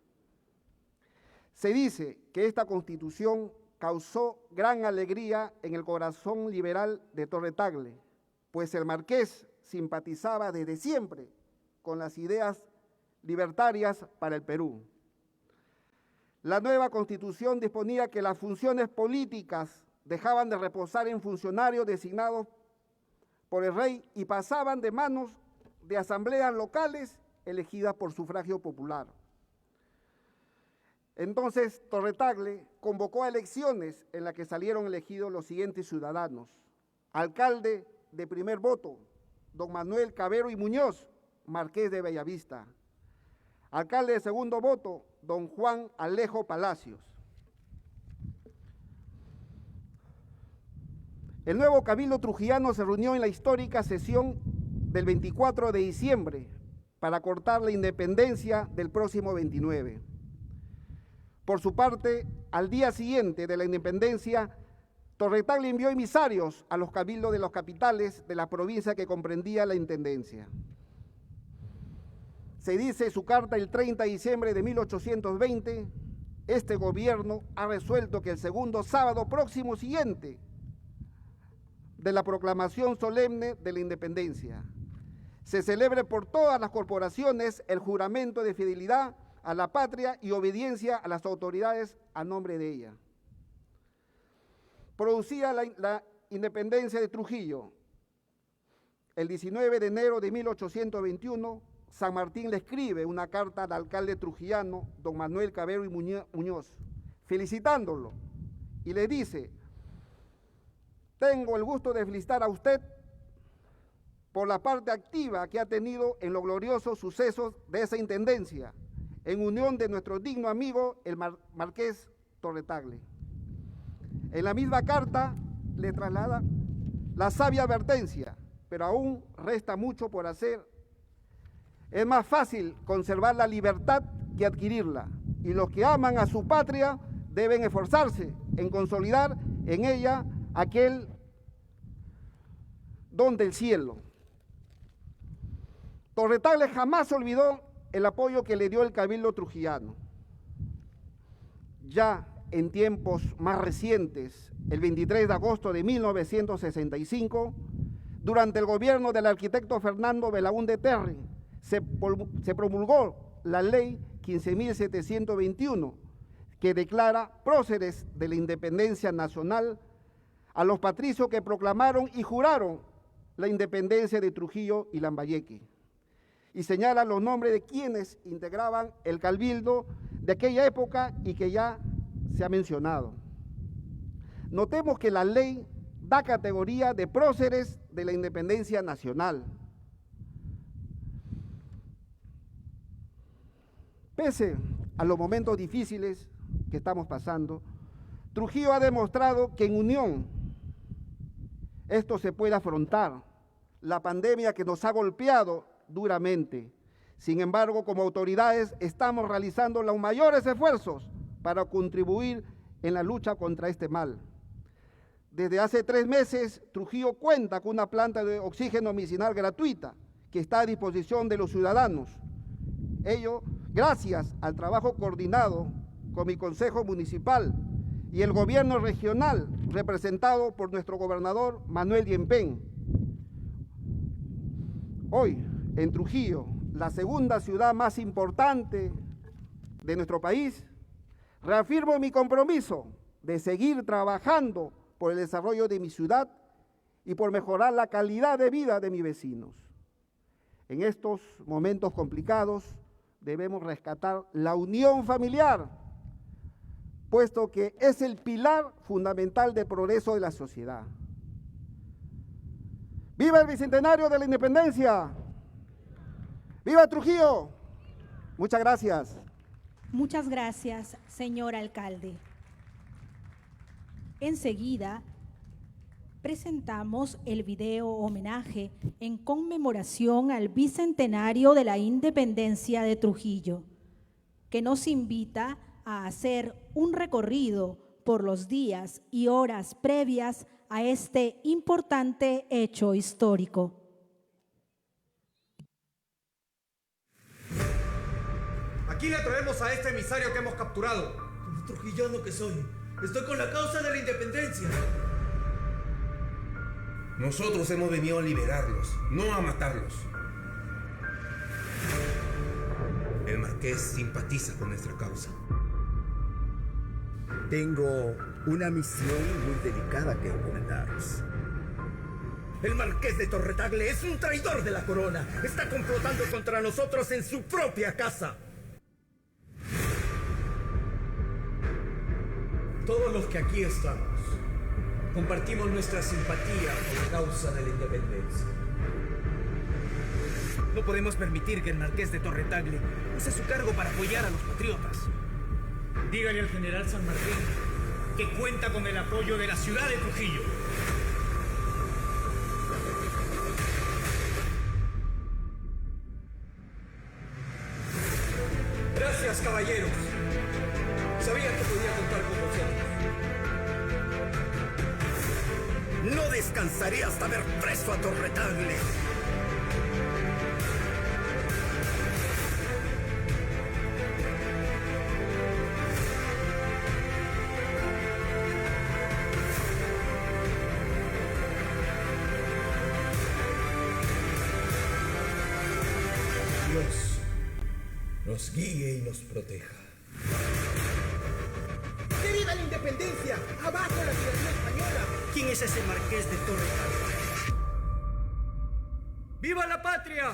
Se dice que esta constitución causó gran alegría en el corazón liberal de Torre Tagle, pues el marqués simpatizaba desde siempre con las ideas libertarias para el Perú. La nueva constitución disponía que las funciones políticas dejaban de reposar en funcionarios designados por el rey y pasaban de manos de asambleas locales elegidas por sufragio popular. Entonces Torre Tagle convocó a elecciones en las que salieron elegidos los siguientes ciudadanos: alcalde de primer voto, don Manuel Cabero y Muñoz, marqués de Bellavista; alcalde de segundo voto, don Juan Alejo Palacios. El nuevo cabildo trujillano se reunió en la histórica sesión del 24 de diciembre para cortar la independencia del próximo 29. Por su parte, al día siguiente de la independencia, Torre Tagle envió emisarios a los cabildos de las capitales de la provincia que comprendía la intendencia. Se dice en su carta el 30 de diciembre de 1820, este gobierno ha resuelto que el segundo sábado próximo siguiente de la proclamación solemne de la independencia se celebre por todas las corporaciones el juramento de fidelidad a la patria y obediencia a las autoridades a nombre de ella. Producida la independencia de Trujillo, el 19 de enero de 1821, San Martín le escribe una carta al alcalde trujillano, don Manuel Cabero y Muñoz, felicitándolo, y le dice: tengo el gusto de felicitar a usted por la parte activa que ha tenido en los gloriosos sucesos de esa intendencia, en unión de nuestro digno amigo, el marqués Torre Tagle. En la misma carta le traslada la sabia advertencia, pero aún resta mucho por hacer. Es más fácil conservar la libertad que adquirirla, y los que aman a su patria deben esforzarse en consolidar en ella aquel don del cielo. Torre Tagle jamás olvidó el apoyo que le dio el cabildo trujillano. Ya en tiempos más recientes, el 23 de agosto de 1965, durante el gobierno del arquitecto Fernando Belaúnde Terry, se promulgó la ley 15.721, que declara próceres de la independencia nacional a los patricios que proclamaron y juraron la independencia de Trujillo y Lambayeque, y señala los nombres de quienes integraban el cabildo de aquella época y que ya se ha mencionado. Notemos que la ley da categoría de próceres de la independencia nacional. Pese a los momentos difíciles que estamos pasando, Trujillo ha demostrado que en unión esto se puede afrontar. La pandemia que nos ha golpeado duramente. Sin embargo, como autoridades estamos realizando los mayores esfuerzos para contribuir en la lucha contra este mal. Desde hace 3 meses, Trujillo cuenta con una planta de oxígeno medicinal gratuita que está a disposición de los ciudadanos. Ello gracias al trabajo coordinado con mi Consejo Municipal y el Gobierno Regional, representado por nuestro gobernador Manuel Diempén. Hoy, en Trujillo, la segunda ciudad más importante de nuestro país, reafirmo mi compromiso de seguir trabajando por el desarrollo de mi ciudad y por mejorar la calidad de vida de mis vecinos. En estos momentos complicados debemos rescatar la unión familiar, puesto que es el pilar fundamental del progreso de la sociedad. ¡Viva el Bicentenario de la Independencia! ¡Viva Trujillo! Muchas gracias. Muchas gracias, señor alcalde. Enseguida, presentamos el video homenaje en conmemoración al Bicentenario de la Independencia de Trujillo, que nos invita a hacer un recorrido por los días y horas previas a este importante hecho histórico. Aquí le traemos a este emisario que hemos capturado. Como trujillano que soy, estoy con la causa de la independencia. Nosotros hemos venido a liberarlos, no a matarlos. El marqués simpatiza con nuestra causa. Tengo una misión muy delicada que encomendaros. El marqués de Torre Tagle es un traidor de la corona. Está complotando contra nosotros en su propia casa. Todos los que aquí estamos compartimos nuestra simpatía por la causa de la independencia. No podemos permitir que el marqués de Torre Tagle use su cargo para apoyar a los patriotas. Dígale al general San Martín que cuenta con el apoyo de la ciudad de Trujillo. caballeros. Sabía que podía contar con vosotros. No descansaré hasta ver preso a Torretagle. Dios nos guíe y nos proteja. ¡Que viva la independencia! ¡Abajo la tiranía española! ¿Quién es ese marqués de Torretagle? ¡Viva la patria!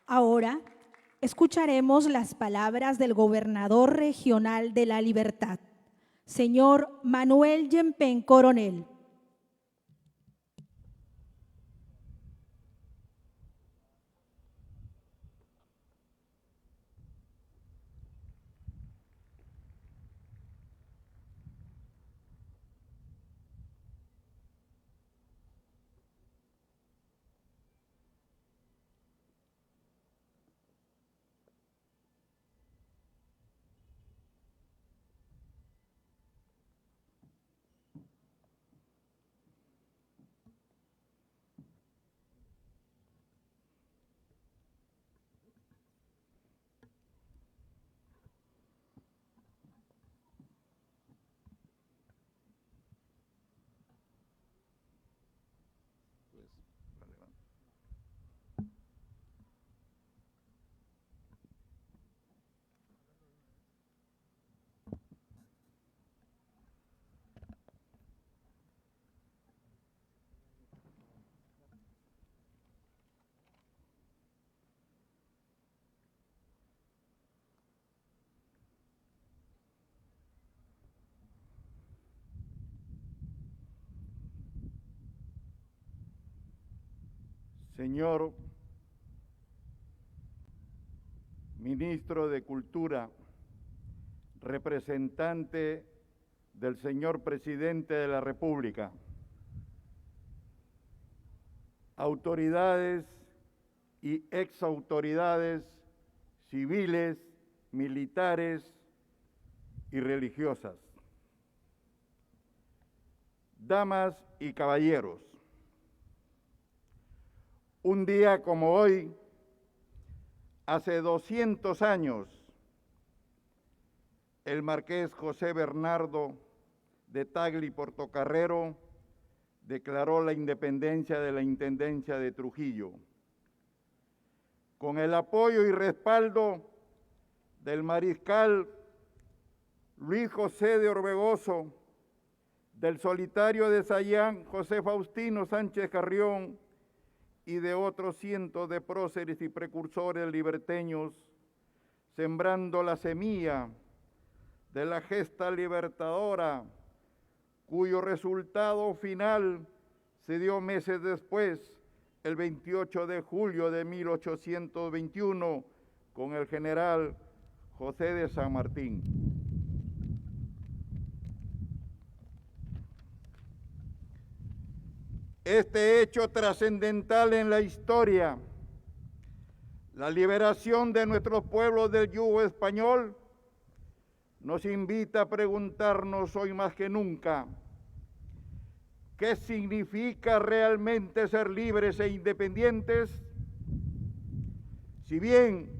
Ahora escucharemos las palabras del gobernador regional de La Libertad, señor Manuel Yempén Coronel. Señor Ministro de Cultura, representante del señor Presidente de la República, autoridades y exautoridades civiles, militares y religiosas, damas y caballeros, un día como hoy, hace 200 años, el marqués José Bernardo de Tagle y Portocarrero declaró la independencia de la Intendencia de Trujillo. Con el apoyo y respaldo del mariscal Luis José de Orbegoso, del solitario de Sayán José Faustino Sánchez Carrión y de otros cientos de próceres y precursores liberteños, sembrando la semilla de la gesta libertadora, cuyo resultado final se dio meses después, el 28 de julio de 1821, con el general José de San Martín. Este hecho trascendental en la historia, la liberación de nuestros pueblos del yugo español, nos invita a preguntarnos hoy más que nunca, ¿qué significa realmente ser libres e independientes? Si bien,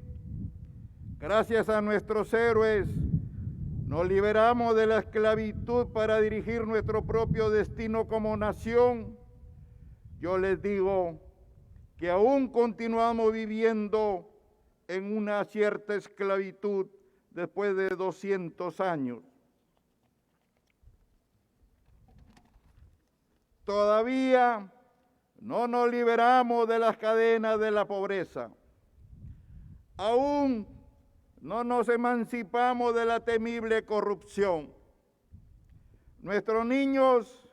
gracias a nuestros héroes, nos liberamos de la esclavitud para dirigir nuestro propio destino como nación, yo les digo que aún continuamos viviendo en una cierta esclavitud después de 200 años. Todavía no nos liberamos de las cadenas de la pobreza. Aún no nos emancipamos de la temible corrupción. Nuestros niños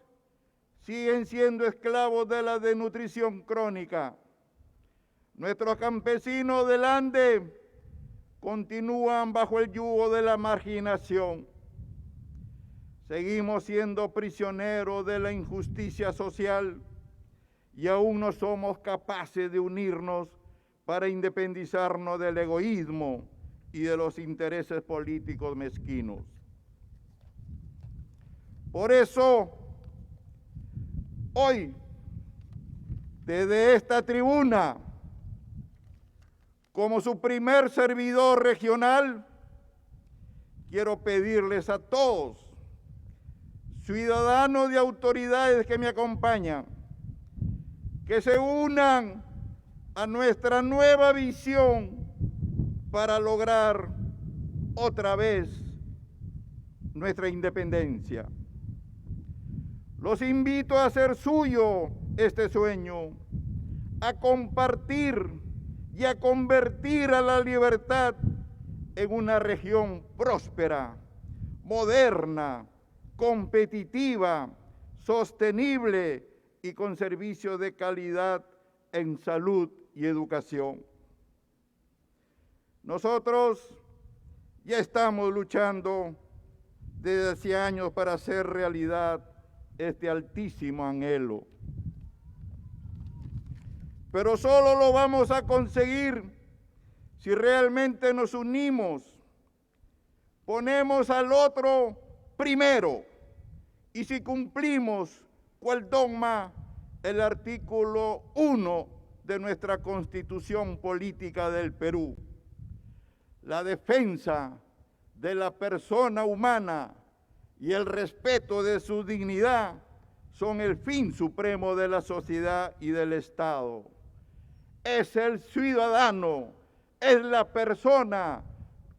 siguen siendo esclavos de la desnutrición crónica. Nuestros campesinos del Ande continúan bajo el yugo de la marginación. Seguimos siendo prisioneros de la injusticia social y aún no somos capaces de unirnos para independizarnos del egoísmo y de los intereses políticos mezquinos. Por eso, hoy, desde esta tribuna, como su primer servidor regional, quiero pedirles a todos, ciudadanos y autoridades que me acompañan, que se unan a nuestra nueva visión para lograr otra vez nuestra independencia. Los invito a hacer suyo este sueño, a compartir y a convertir a la libertad en una región próspera, moderna, competitiva, sostenible y con servicios de calidad en salud y educación. Nosotros ya estamos luchando desde hace años para hacer realidad este altísimo anhelo. Pero solo lo vamos a conseguir si realmente nos unimos, ponemos al otro primero y si cumplimos cual dogma el artículo 1 de nuestra Constitución Política del Perú. La defensa de la persona humana y el respeto de su dignidad son el fin supremo de la sociedad y del Estado. Es el ciudadano, es la persona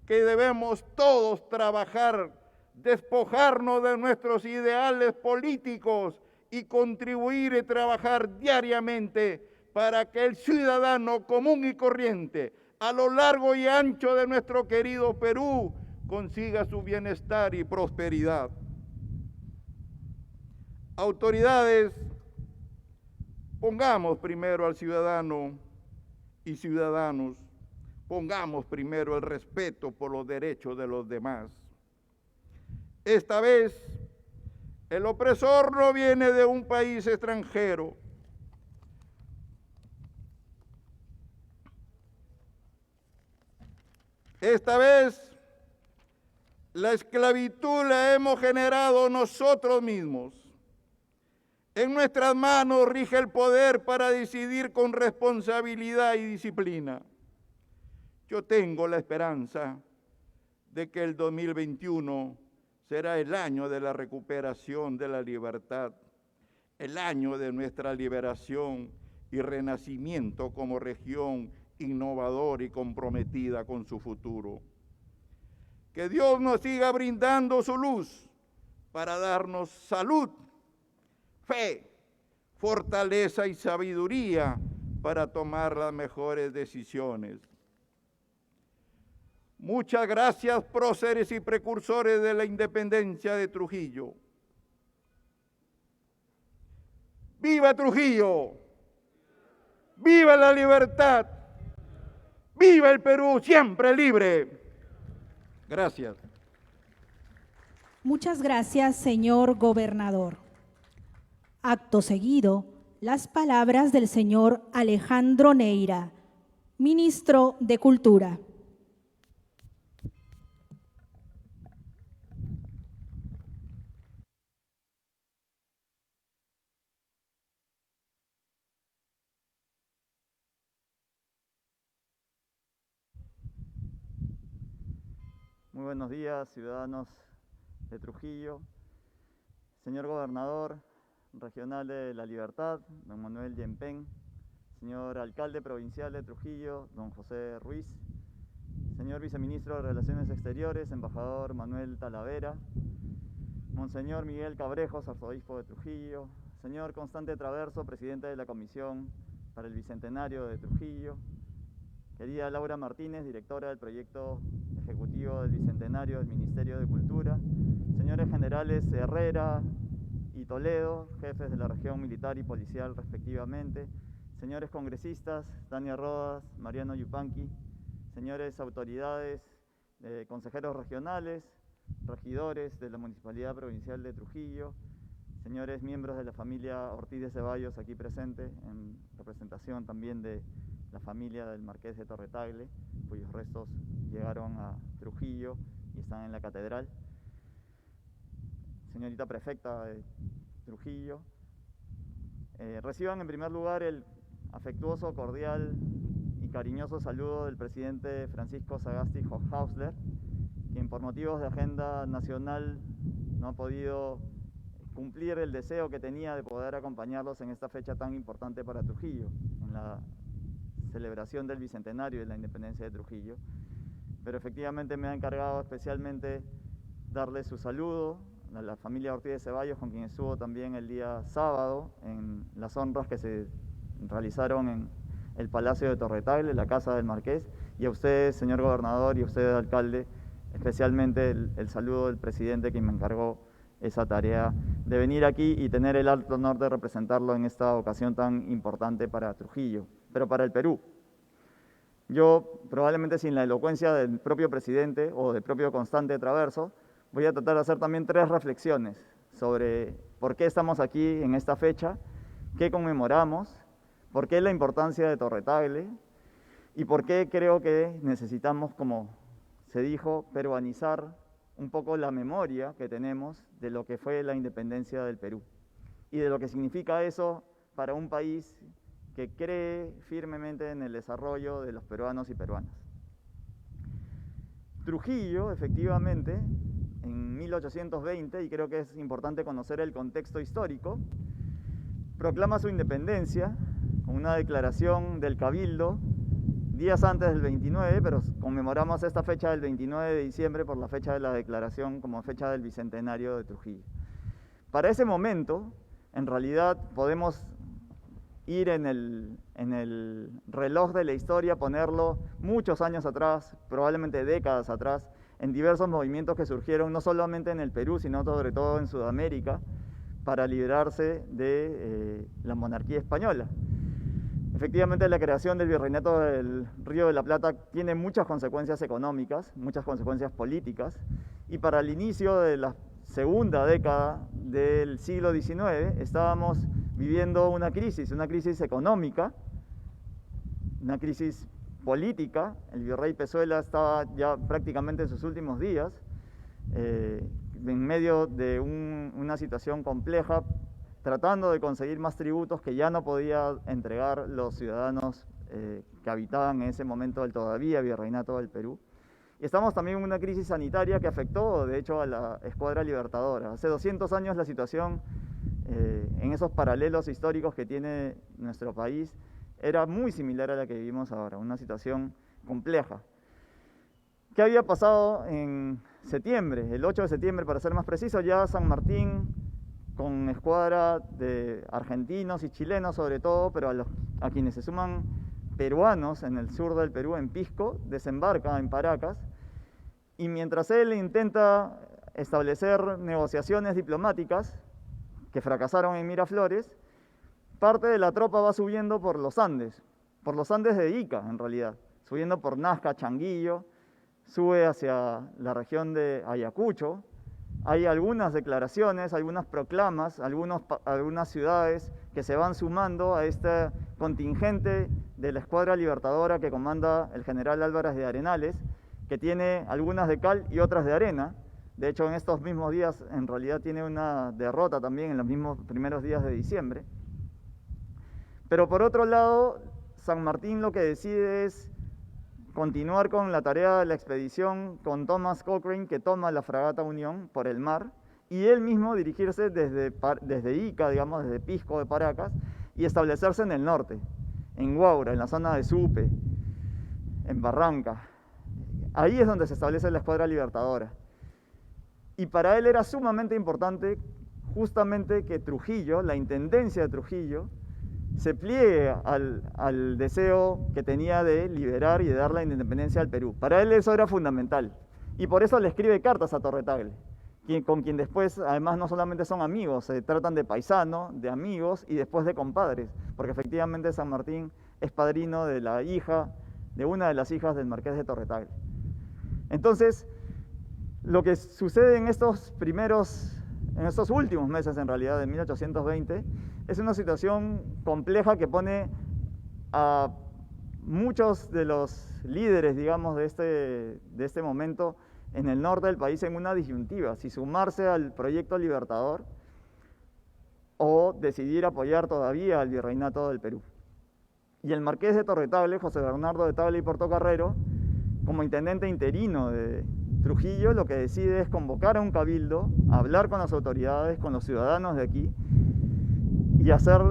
que debemos todos trabajar, despojarnos de nuestros ideales políticos y contribuir y trabajar diariamente para que el ciudadano común y corriente, a lo largo y ancho de nuestro querido Perú, consiga su bienestar y prosperidad. Autoridades, pongamos primero al ciudadano y ciudadanos, pongamos primero el respeto por los derechos de los demás. Esta vez, el opresor no viene de un país extranjero. Esta vez, la esclavitud la hemos generado nosotros mismos. En nuestras manos rige el poder para decidir con responsabilidad y disciplina. Yo tengo la esperanza de que el 2021 será el año de la recuperación de la libertad, el año de nuestra liberación y renacimiento como región innovadora y comprometida con su futuro. Que Dios nos siga brindando su luz para darnos salud, fe, fortaleza y sabiduría para tomar las mejores decisiones. Muchas gracias, próceres y precursores de la independencia de Trujillo. ¡Viva Trujillo! ¡Viva la libertad! ¡Viva el Perú siempre libre! Gracias. Muchas gracias, señor gobernador. Acto seguido, las palabras del señor Alejandro Neira, ministro de Cultura. Muy buenos días, ciudadanos de Trujillo. Señor gobernador regional de La Libertad, don Manuel Yempén. Señor alcalde provincial de Trujillo, don José Ruiz. Señor viceministro de Relaciones Exteriores, embajador Manuel Talavera. Monseñor Miguel Cabrejos, arzobispo de Trujillo. Señor Constante Traverso, presidente de la Comisión para el Bicentenario de Trujillo. Querida Laura Martínez, directora del proyecto ejecutivo del Bicentenario del Ministerio de Cultura. Señores generales Herrera y Toledo, jefes de la región militar y policial respectivamente. Señores congresistas, Tania Rodas, Mariano Yupanqui. Señores autoridades, consejeros regionales, regidores de la Municipalidad Provincial de Trujillo. señores miembros de la familia Ortiz de Ceballos aquí presentes, en representación también de la familia del Marqués de Torre-Tagle, cuyos restos llegaron a Trujillo y están en la catedral. Señorita prefecta de Trujillo, reciban en primer lugar el afectuoso, cordial y cariñoso saludo del presidente Francisco Sagasti Hochhäusler, quien por motivos de agenda nacional no ha podido cumplir el deseo que tenía de poder acompañarlos en esta fecha tan importante para Trujillo, en la celebración del bicentenario de la independencia de Trujillo. Pero efectivamente me ha encargado especialmente darle su saludo a la familia Ortiz de Ceballos, con quien estuvo también el día sábado en las honras que se realizaron en el Palacio de Torre-Tagle, la casa del Marqués, y a usted, señor gobernador, y a usted, alcalde, especialmente el saludo del presidente, quien me encargó esa tarea de venir aquí y tener el alto honor de representarlo en esta ocasión tan importante para Trujillo, pero para el Perú. Yo, probablemente sin la elocuencia del propio presidente o del propio Constante Traverso, voy a tratar de hacer también 3 reflexiones sobre por qué estamos aquí en esta fecha, qué conmemoramos, por qué la importancia de Torre-Tagle y por qué creo que necesitamos, como se dijo, peruanizar un poco la memoria que tenemos de lo que fue la independencia del Perú y de lo que significa eso para un país que cree firmemente en el desarrollo de los peruanos y peruanas. Trujillo, efectivamente, en 1820, y creo que es importante conocer el contexto histórico, proclama su independencia con una declaración del Cabildo días antes del 29, pero conmemoramos esta fecha del 29 de diciembre por la fecha de la declaración como fecha del bicentenario de Trujillo. Para ese momento, en realidad, podemos ir en el reloj de la historia, ponerlo muchos años atrás, probablemente décadas atrás, en diversos movimientos que surgieron no solamente en el Perú, sino sobre todo en Sudamérica, para librarse de la monarquía española. Efectivamente, la creación del Virreinato del Río de la Plata tiene muchas consecuencias económicas, muchas consecuencias políticas, y para el inicio de la segunda década del siglo XIX estábamos viviendo una crisis económica, una crisis política. El virrey Pezuela estaba ya prácticamente en sus últimos días, en medio de una situación compleja, tratando de conseguir más tributos que ya no podía entregar los ciudadanos que habitaban en ese momento el todavía Virreinato del Perú. Y estamos también en una crisis sanitaria que afectó, de hecho, a la Escuadra Libertadora. Hace 200 años la situación, en esos paralelos históricos que tiene nuestro país, era muy similar a la que vivimos ahora, una situación compleja. ¿Qué había pasado en septiembre? El 8 de septiembre, para ser más preciso, ya San Martín, con escuadra de argentinos y chilenos sobre todo, pero a quienes se suman peruanos en el sur del Perú, en Pisco, desembarca en Paracas, y mientras él intenta establecer negociaciones diplomáticas que fracasaron en Miraflores, parte de la tropa va subiendo por los Andes de Ica en realidad, subiendo por Nazca, Changuillo, sube hacia la región de Ayacucho. Hay algunas declaraciones, algunas proclamas, algunas ciudades que se van sumando a este contingente de la Escuadra Libertadora que comanda el general Álvarez de Arenales, que tiene algunas de cal y otras de arena. De hecho, en estos mismos días, en realidad tiene una derrota también en los mismos primeros días de diciembre. Pero por otro lado, San Martín lo que decide es continuar con la tarea de la expedición con Thomas Cochrane, que toma la fragata Unión por el mar, y él mismo dirigirse desde Ica, digamos, desde Pisco de Paracas, y establecerse en el norte, en Huaura, en la zona de Supe, en Barranca. Ahí es donde se establece la Escuadra Libertadora. Y para él era sumamente importante justamente que Trujillo, la intendencia de Trujillo, se pliegue al deseo que tenía de liberar y de dar la independencia al Perú. Para él eso era fundamental. Y por eso le escribe cartas a Torre-Tagle, con quien después, además, no solamente son amigos, se tratan de paisano, de amigos y después de compadres, porque efectivamente San Martín es padrino de una de las hijas del Marqués de Torre-Tagle. Entonces, lo que sucede en estos primeros en estos últimos meses en realidad de 1820, es una situación compleja que pone a muchos de los líderes, digamos, de este momento en el norte del país en una disyuntiva, si sumarse al proyecto libertador o decidir apoyar todavía al virreinato del Perú. Y el marqués de Torretable, José Bernardo de Tagle y Portocarrero, como intendente interino de Trujillo, lo que decide es convocar a un cabildo, hablar con las autoridades, con los ciudadanos de aquí y hacer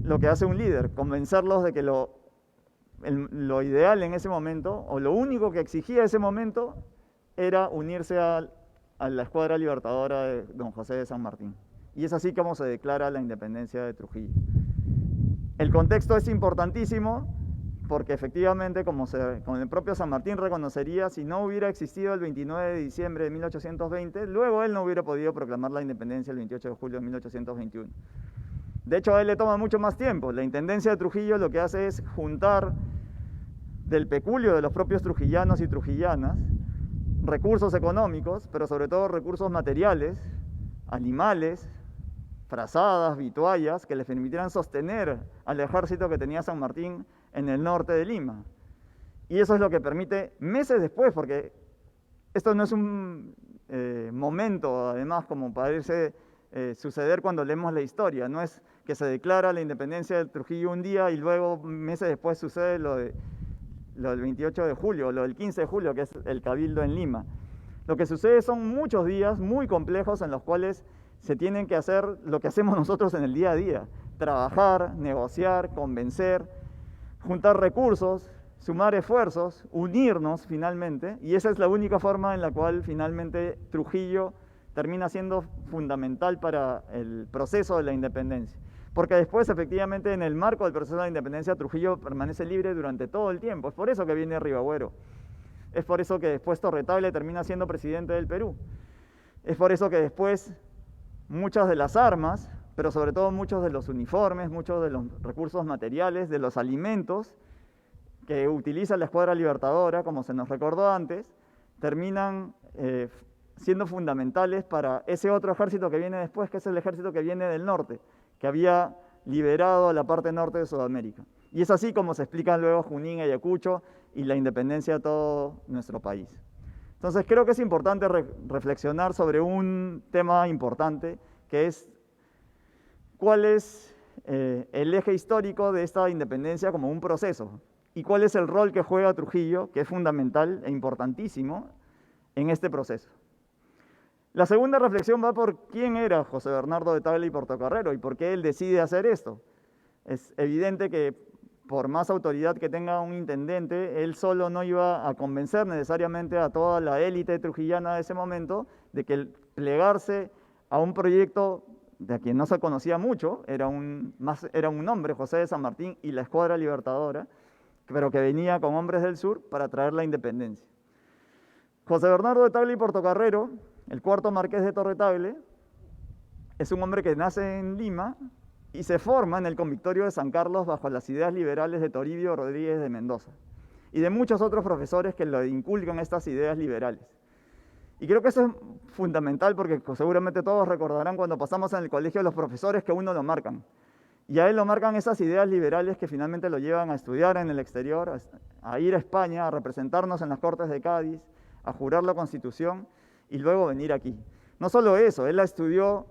lo que hace un líder, convencerlos de que lo ideal en ese momento, o lo único que exigía ese momento, era unirse a la escuadra libertadora de don José de San Martín. Y es así como se declara la independencia de Trujillo. El contexto es importantísimo porque efectivamente, como el propio San Martín reconocería, si no hubiera existido el 29 de diciembre de 1820, luego él no hubiera podido proclamar la independencia el 28 de julio de 1821. De hecho, a él le toma mucho más tiempo. La intendencia de Trujillo lo que hace es juntar del peculio de los propios trujillanos y trujillanas recursos económicos, pero sobre todo recursos materiales, animales, frazadas, vituallas, que les permitieran sostener al ejército que tenía San Martín en el norte de Lima. Y eso es lo que permite, meses después, porque esto no es un momento, además, como parece suceder cuando leemos la historia, no es que se declara la independencia de Trujillo un día y luego meses después sucede lo del 28 de julio, lo del 15 de julio, que es el cabildo en Lima. Lo que sucede son muchos días muy complejos en los cuales se tienen que hacer lo que hacemos nosotros en el día a día: trabajar, negociar, convencer, juntar recursos, sumar esfuerzos, unirnos finalmente, y esa es la única forma en la cual finalmente Trujillo termina siendo fundamental para el proceso de la independencia. Porque después, efectivamente, en el marco del proceso de la independencia, Trujillo permanece libre durante todo el tiempo. Es por eso que viene Ribagüero. Es por eso que después Torretable termina siendo presidente del Perú. Es por eso que después muchas de las armas, pero sobre todo muchos de los uniformes, muchos de los recursos materiales, de los alimentos que utiliza la escuadra libertadora, como se nos recordó antes, terminan siendo fundamentales para ese otro ejército que viene después, que es el ejército que viene del norte, que había liberado a la parte norte de Sudamérica. Y es así como se explican luego Junín, Ayacucho y la independencia de todo nuestro país. Entonces creo que es importante reflexionar sobre un tema importante, que es cuál es el eje histórico de esta independencia como un proceso y cuál es el rol que juega Trujillo, que es fundamental e importantísimo en este proceso. La segunda reflexión va por quién era José Bernardo de Tagle y Portocarrero y por qué él decide hacer esto. Es evidente que por más autoridad que tenga un intendente, él solo no iba a convencer necesariamente a toda la élite trujillana de ese momento de que el plegarse a un proyecto de quien no se conocía mucho, era un hombre, José de San Martín y la escuadra libertadora, pero que venía con hombres del sur para traer la independencia. José Bernardo de Tagle y Portocarrero, el cuarto marqués de Torretable, es un hombre que nace en Lima y se forma en el convictorio de San Carlos bajo las ideas liberales de Toribio Rodríguez de Mendoza y de muchos otros profesores que le inculcan estas ideas liberales. Y creo que eso es fundamental porque seguramente todos recordarán cuando pasamos en el colegio los profesores que uno lo marcan. Y a él lo marcan esas ideas liberales que finalmente lo llevan a estudiar en el exterior, a ir a España, a representarnos en las Cortes de Cádiz, a jurar la Constitución y luego venir aquí. No solo eso, él la estudió,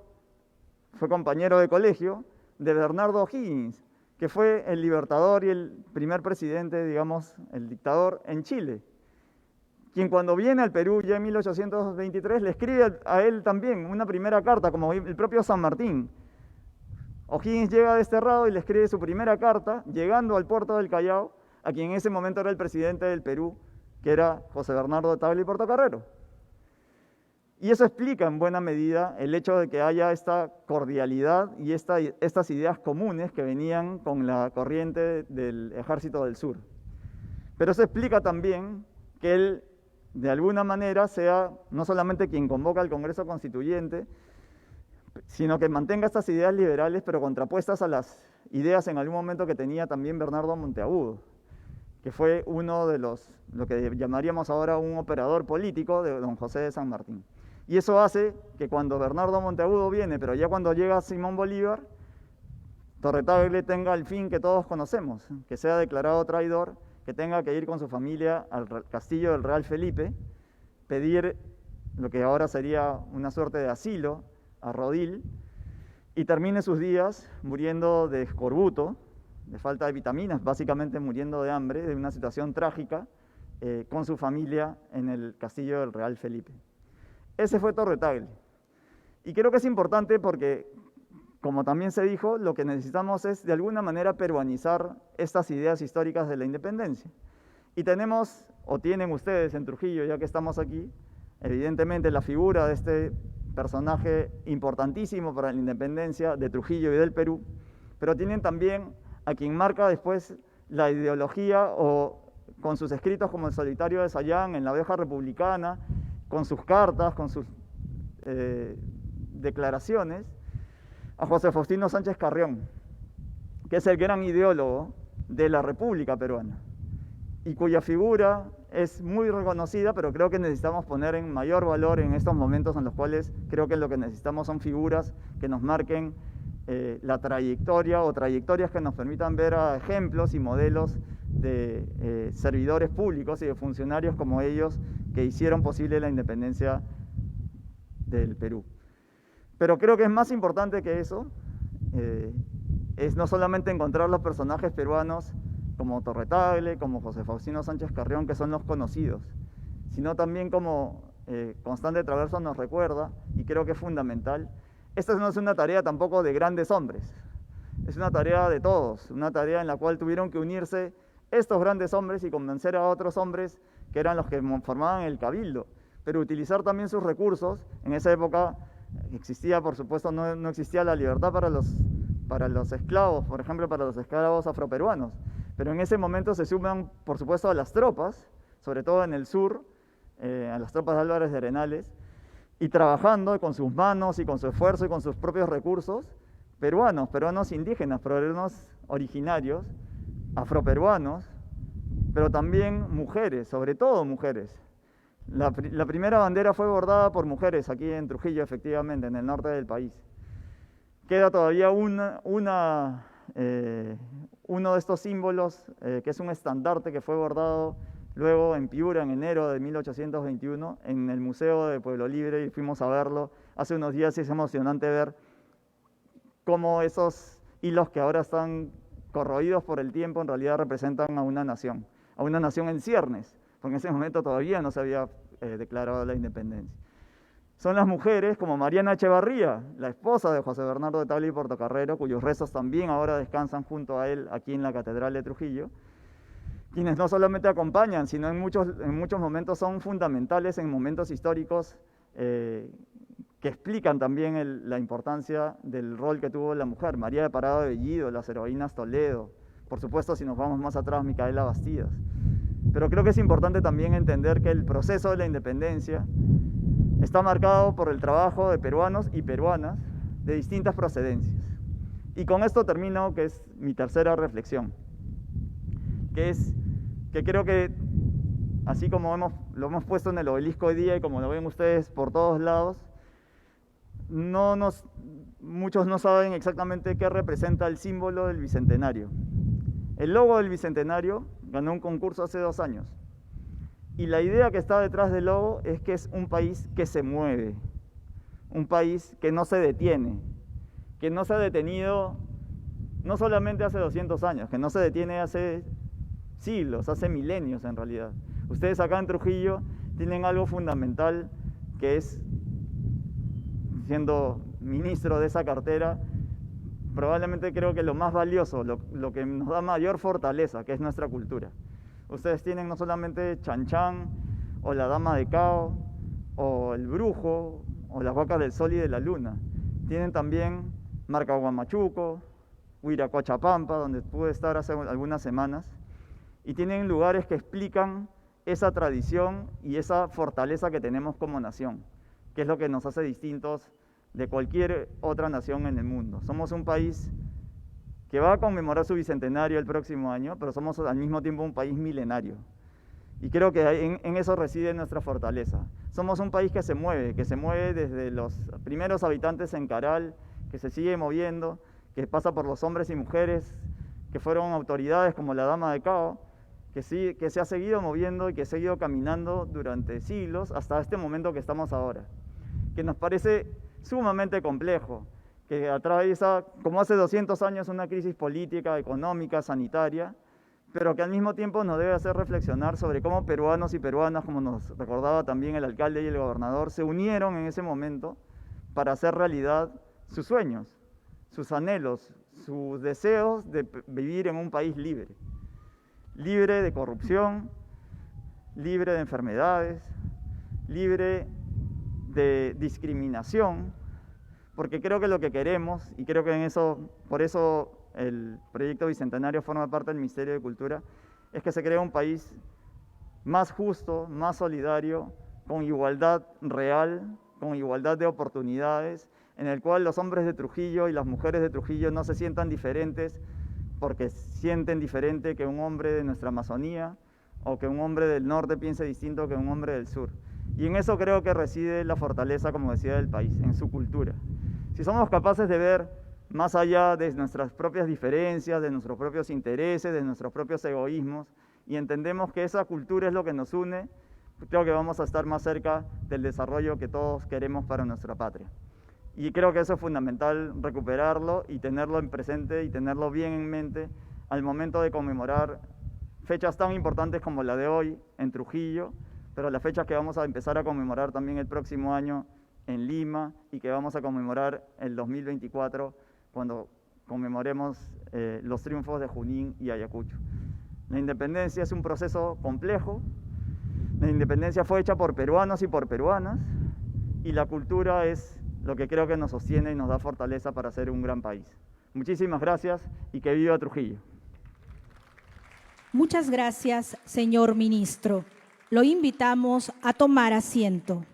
fue compañero de colegio de Bernardo O'Higgins, que fue el libertador y el primer presidente, digamos, el dictador en Chile, quien cuando viene al Perú ya en 1823 le escribe a él también una primera carta, como el propio San Martín. O'Higgins llega desterrado y le escribe su primera carta, llegando al puerto del Callao, a quien en ese momento era el presidente del Perú, que era José Bernardo de Tagle y Portocarrero. Y eso explica en buena medida el hecho de que haya esta cordialidad y estas ideas comunes que venían con la corriente del Ejército del Sur. Pero eso explica también que él, de alguna manera, sea no solamente quien convoca al Congreso Constituyente, sino que mantenga estas ideas liberales, pero contrapuestas a las ideas en algún momento que tenía también Bernardo Monteagudo, que fue uno de lo que llamaríamos ahora un operador político de don José de San Martín. Y eso hace que cuando Bernardo Monteagudo viene, pero ya cuando llega Simón Bolívar, Torre Tagle tenga el fin que todos conocemos, que sea declarado traidor, que tenga que ir con su familia al castillo del Real Felipe, pedir lo que ahora sería una suerte de asilo a Rodil, y termine sus días muriendo de escorbuto, de falta de vitaminas, básicamente muriendo de hambre, de una situación trágica, con su familia en el castillo del Real Felipe. Ese fue Torre Tagle. Y creo que es importante porque, como también se dijo, lo que necesitamos es de alguna manera peruanizar estas ideas históricas de la independencia. Y tenemos, o tienen ustedes en Trujillo, ya que estamos aquí, evidentemente la figura de este personaje importantísimo para la independencia de Trujillo y del Perú, pero tienen también a quien marca después la ideología, o con sus escritos como El solitario de Sayán, en La Abeja Republicana, con sus cartas, con sus declaraciones, a José Faustino Sánchez Carrión, que es el gran ideólogo de la República Peruana, y cuya figura es muy reconocida, pero creo que necesitamos poner en mayor valor en estos momentos en los cuales creo que lo que necesitamos son figuras que nos marquen la trayectoria, o trayectorias que nos permitan ver a ejemplos y modelos de servidores públicos y de funcionarios como ellos que hicieron posible la independencia del Perú. Pero creo que es más importante que eso, es no solamente encontrar los personajes peruanos como Torre Tagle, como José Faustino Sánchez Carrión, que son los conocidos, sino también como Constante Traverso nos recuerda, y creo que es fundamental, esta no es una tarea tampoco de grandes hombres, es una tarea de todos, una tarea en la cual tuvieron que unirse estos grandes hombres y convencer a otros hombres que eran los que formaban el cabildo, pero utilizar también sus recursos. En esa época existía, por supuesto, no existía la libertad para los esclavos, por ejemplo, para los esclavos afroperuanos, pero en ese momento se suman, por supuesto, a las tropas, sobre todo en el sur, a las tropas de Álvarez de Arenales, y trabajando con sus manos y con su esfuerzo y con sus propios recursos, peruanos indígenas, peruanos originarios, afroperuanos, pero también mujeres, sobre todo mujeres. La primera bandera fue bordada por mujeres aquí en Trujillo, efectivamente, en el norte del país. Queda todavía uno de estos símbolos, que es un estandarte que fue bordado luego en Piura en enero de 1821 en el Museo de Pueblo Libre, y fuimos a verlo hace unos días, y es emocionante ver cómo esos hilos que ahora están corroídos por el tiempo en realidad representan a una nación en ciernes, porque en ese momento todavía no se había declarado la independencia. Son las mujeres como Mariana Echevarría, la esposa de José Bernardo de Tagle y Portocarrero, cuyos restos también ahora descansan junto a él aquí en la Catedral de Trujillo, quienes no solamente acompañan, sino en muchos momentos son fundamentales en momentos históricos que explican también la importancia del rol que tuvo la mujer. María de Parado de Bellido, las heroínas Toledo, por supuesto, si nos vamos más atrás, Micaela Bastidas. Pero creo que es importante también entender que el proceso de la independencia está marcado por el trabajo de peruanos y peruanas de distintas procedencias. Y con esto termino, que es mi tercera reflexión, que es que creo que, así como lo hemos puesto en el obelisco hoy día y como lo ven ustedes por todos lados, muchos no saben exactamente qué representa el símbolo del Bicentenario. El logo del Bicentenario ganó un concurso hace 2 años, y la idea que está detrás del logo es que es un país que se mueve, un país que no se detiene, que no se ha detenido no solamente hace 200 años, que no se detiene hace siglos, hace milenios en realidad. Ustedes acá en Trujillo tienen algo fundamental, que es, siendo ministro de esa cartera, probablemente creo que lo más valioso, lo que nos da mayor fortaleza, que es nuestra cultura. Ustedes tienen no solamente Chan Chan, o la Dama de Cao, o el Brujo, o las Vacas del Sol y de la Luna. Tienen también Marca Huamachuco, Huiracochapampa, donde pude estar hace algunas semanas, y tienen lugares que explican esa tradición y esa fortaleza que tenemos como nación, que es lo que nos hace distintos de cualquier otra nación en el mundo. Somos un país que va a conmemorar su bicentenario el próximo año, pero somos al mismo tiempo un país milenario. Y creo que en eso reside nuestra fortaleza. Somos un país que se mueve desde los primeros habitantes en Caral, que se sigue moviendo, que pasa por los hombres y mujeres que fueron autoridades como la Dama de Cao, que se ha seguido moviendo y que ha seguido caminando durante siglos hasta este momento que estamos ahora, que nos parece sumamente complejo, que atraviesa, como hace 200 años, una crisis política, económica, sanitaria, pero que al mismo tiempo nos debe hacer reflexionar sobre cómo peruanos y peruanas, como nos recordaba también el alcalde y el gobernador, se unieron en ese momento para hacer realidad sus sueños, sus anhelos, sus deseos de vivir en un país libre, libre de corrupción, libre de enfermedades, libre de discriminación, porque creo que lo que queremos, y creo que por eso el proyecto Bicentenario forma parte del Ministerio de Cultura, es que se crea un país más justo, más solidario, con igualdad real, con igualdad de oportunidades, en el cual los hombres de Trujillo y las mujeres de Trujillo no se sientan diferentes porque sienten diferente que un hombre de nuestra Amazonía o que un hombre del norte piense distinto que un hombre del sur. Y en eso creo que reside la fortaleza, como decía, del país, en su cultura. Si somos capaces de ver más allá de nuestras propias diferencias, de nuestros propios intereses, de nuestros propios egoísmos, y entendemos que esa cultura es lo que nos une, creo que vamos a estar más cerca del desarrollo que todos queremos para nuestra patria. Y creo que eso es fundamental, recuperarlo y tenerlo en presente y tenerlo bien en mente al momento de conmemorar fechas tan importantes como la de hoy en Trujillo, pero las fechas que vamos a empezar a conmemorar también el próximo año en Lima y que vamos a conmemorar el 2024 cuando conmemoremos los triunfos de Junín y Ayacucho. La independencia es un proceso complejo, la independencia fue hecha por peruanos y por peruanas, y la cultura es lo que creo que nos sostiene y nos da fortaleza para ser un gran país. Muchísimas gracias y que viva Trujillo. Muchas gracias, señor ministro. Lo invitamos a tomar asiento.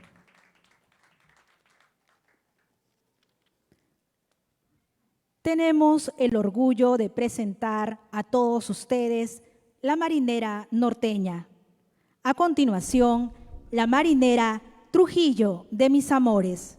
Tenemos el orgullo de presentar a todos ustedes la marinera norteña. A continuación, la marinera Trujillo de mis amores.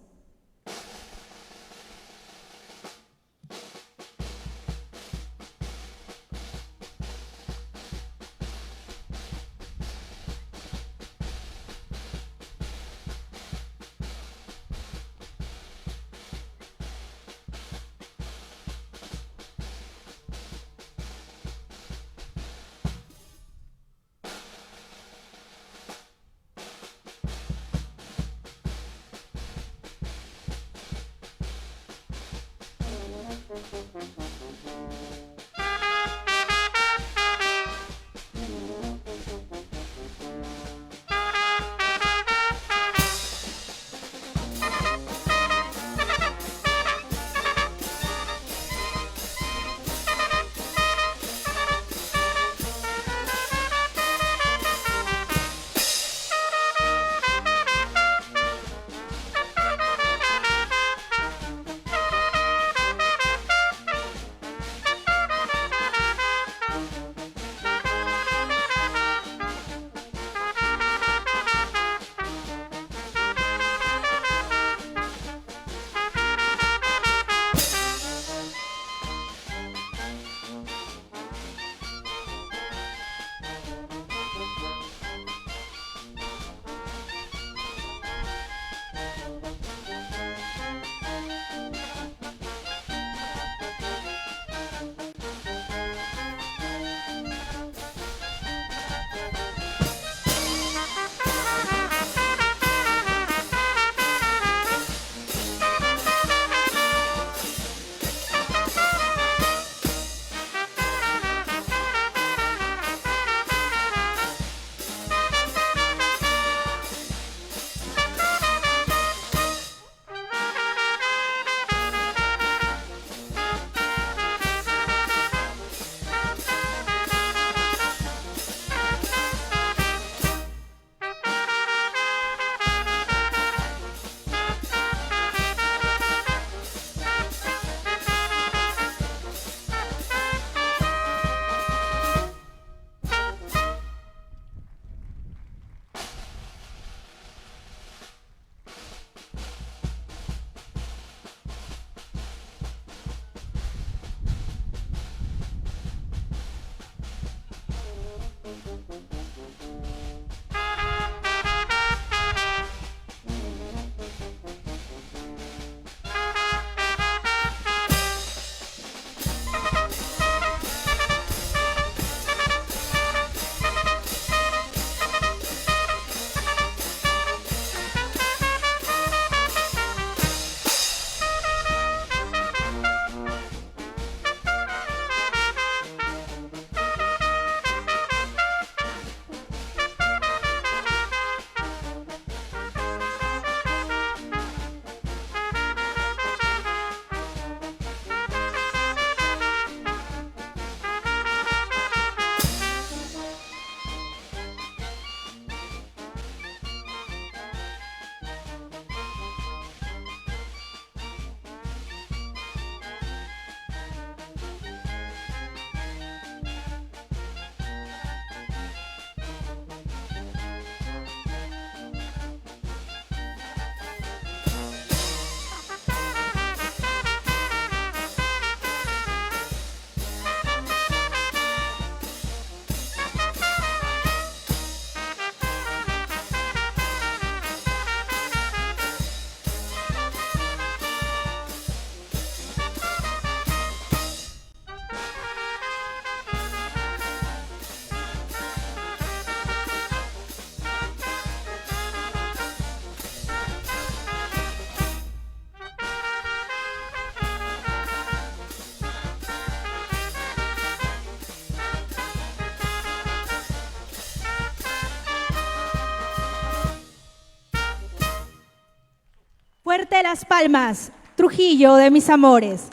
Fuerte las palmas, Trujillo de mis amores.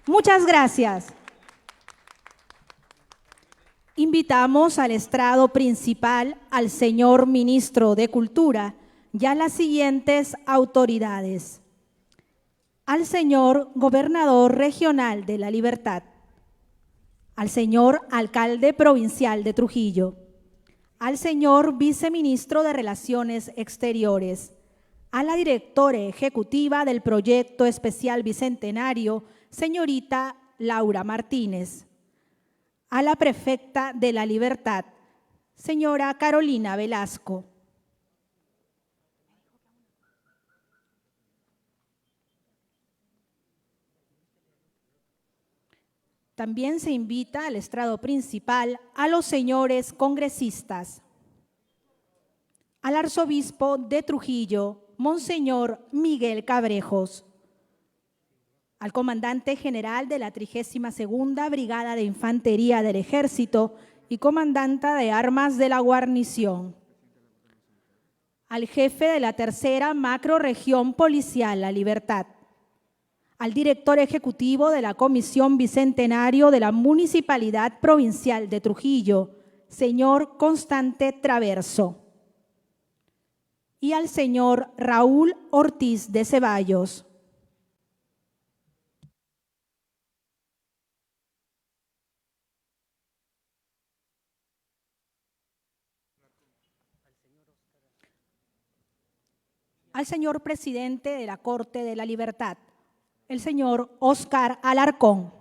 Muchas gracias. Invitamos al estrado principal al señor Ministro de Cultura y a las siguientes autoridades. Al señor Gobernador Regional de La Libertad, al señor Alcalde Provincial de Trujillo, al señor Viceministro de Relaciones Exteriores, a la Directora Ejecutiva del Proyecto Especial Bicentenario, señorita Laura Martínez, a la Prefecta de La Libertad, señora Carolina Velasco, también se invita al estrado principal a los señores congresistas, al arzobispo de Trujillo, Monseñor Miguel Cabrejos, al comandante general de la 32ª Brigada de Infantería del Ejército y comandante de armas de la guarnición, al jefe de la 3ª Macrorregión Policial La Libertad, al director ejecutivo de la Comisión Bicentenario de la Municipalidad Provincial de Trujillo, señor Constante Traverso, y al señor Raúl Ortiz de Ceballos. Al señor presidente de la Corte de la Libertad, el señor Óscar Alarcón.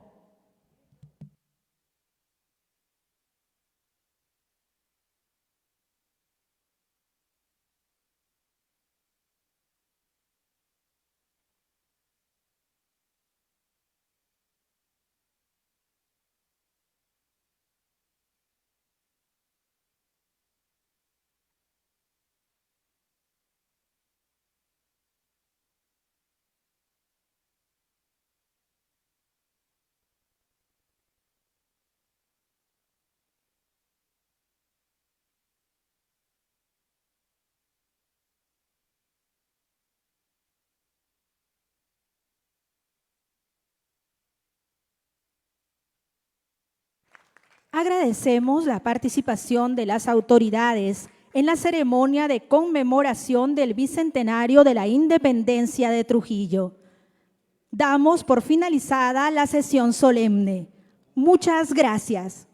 Agradecemos la participación de las autoridades en la ceremonia de conmemoración del Bicentenario de la Independencia de Trujillo. Damos por finalizada la sesión solemne. Muchas gracias.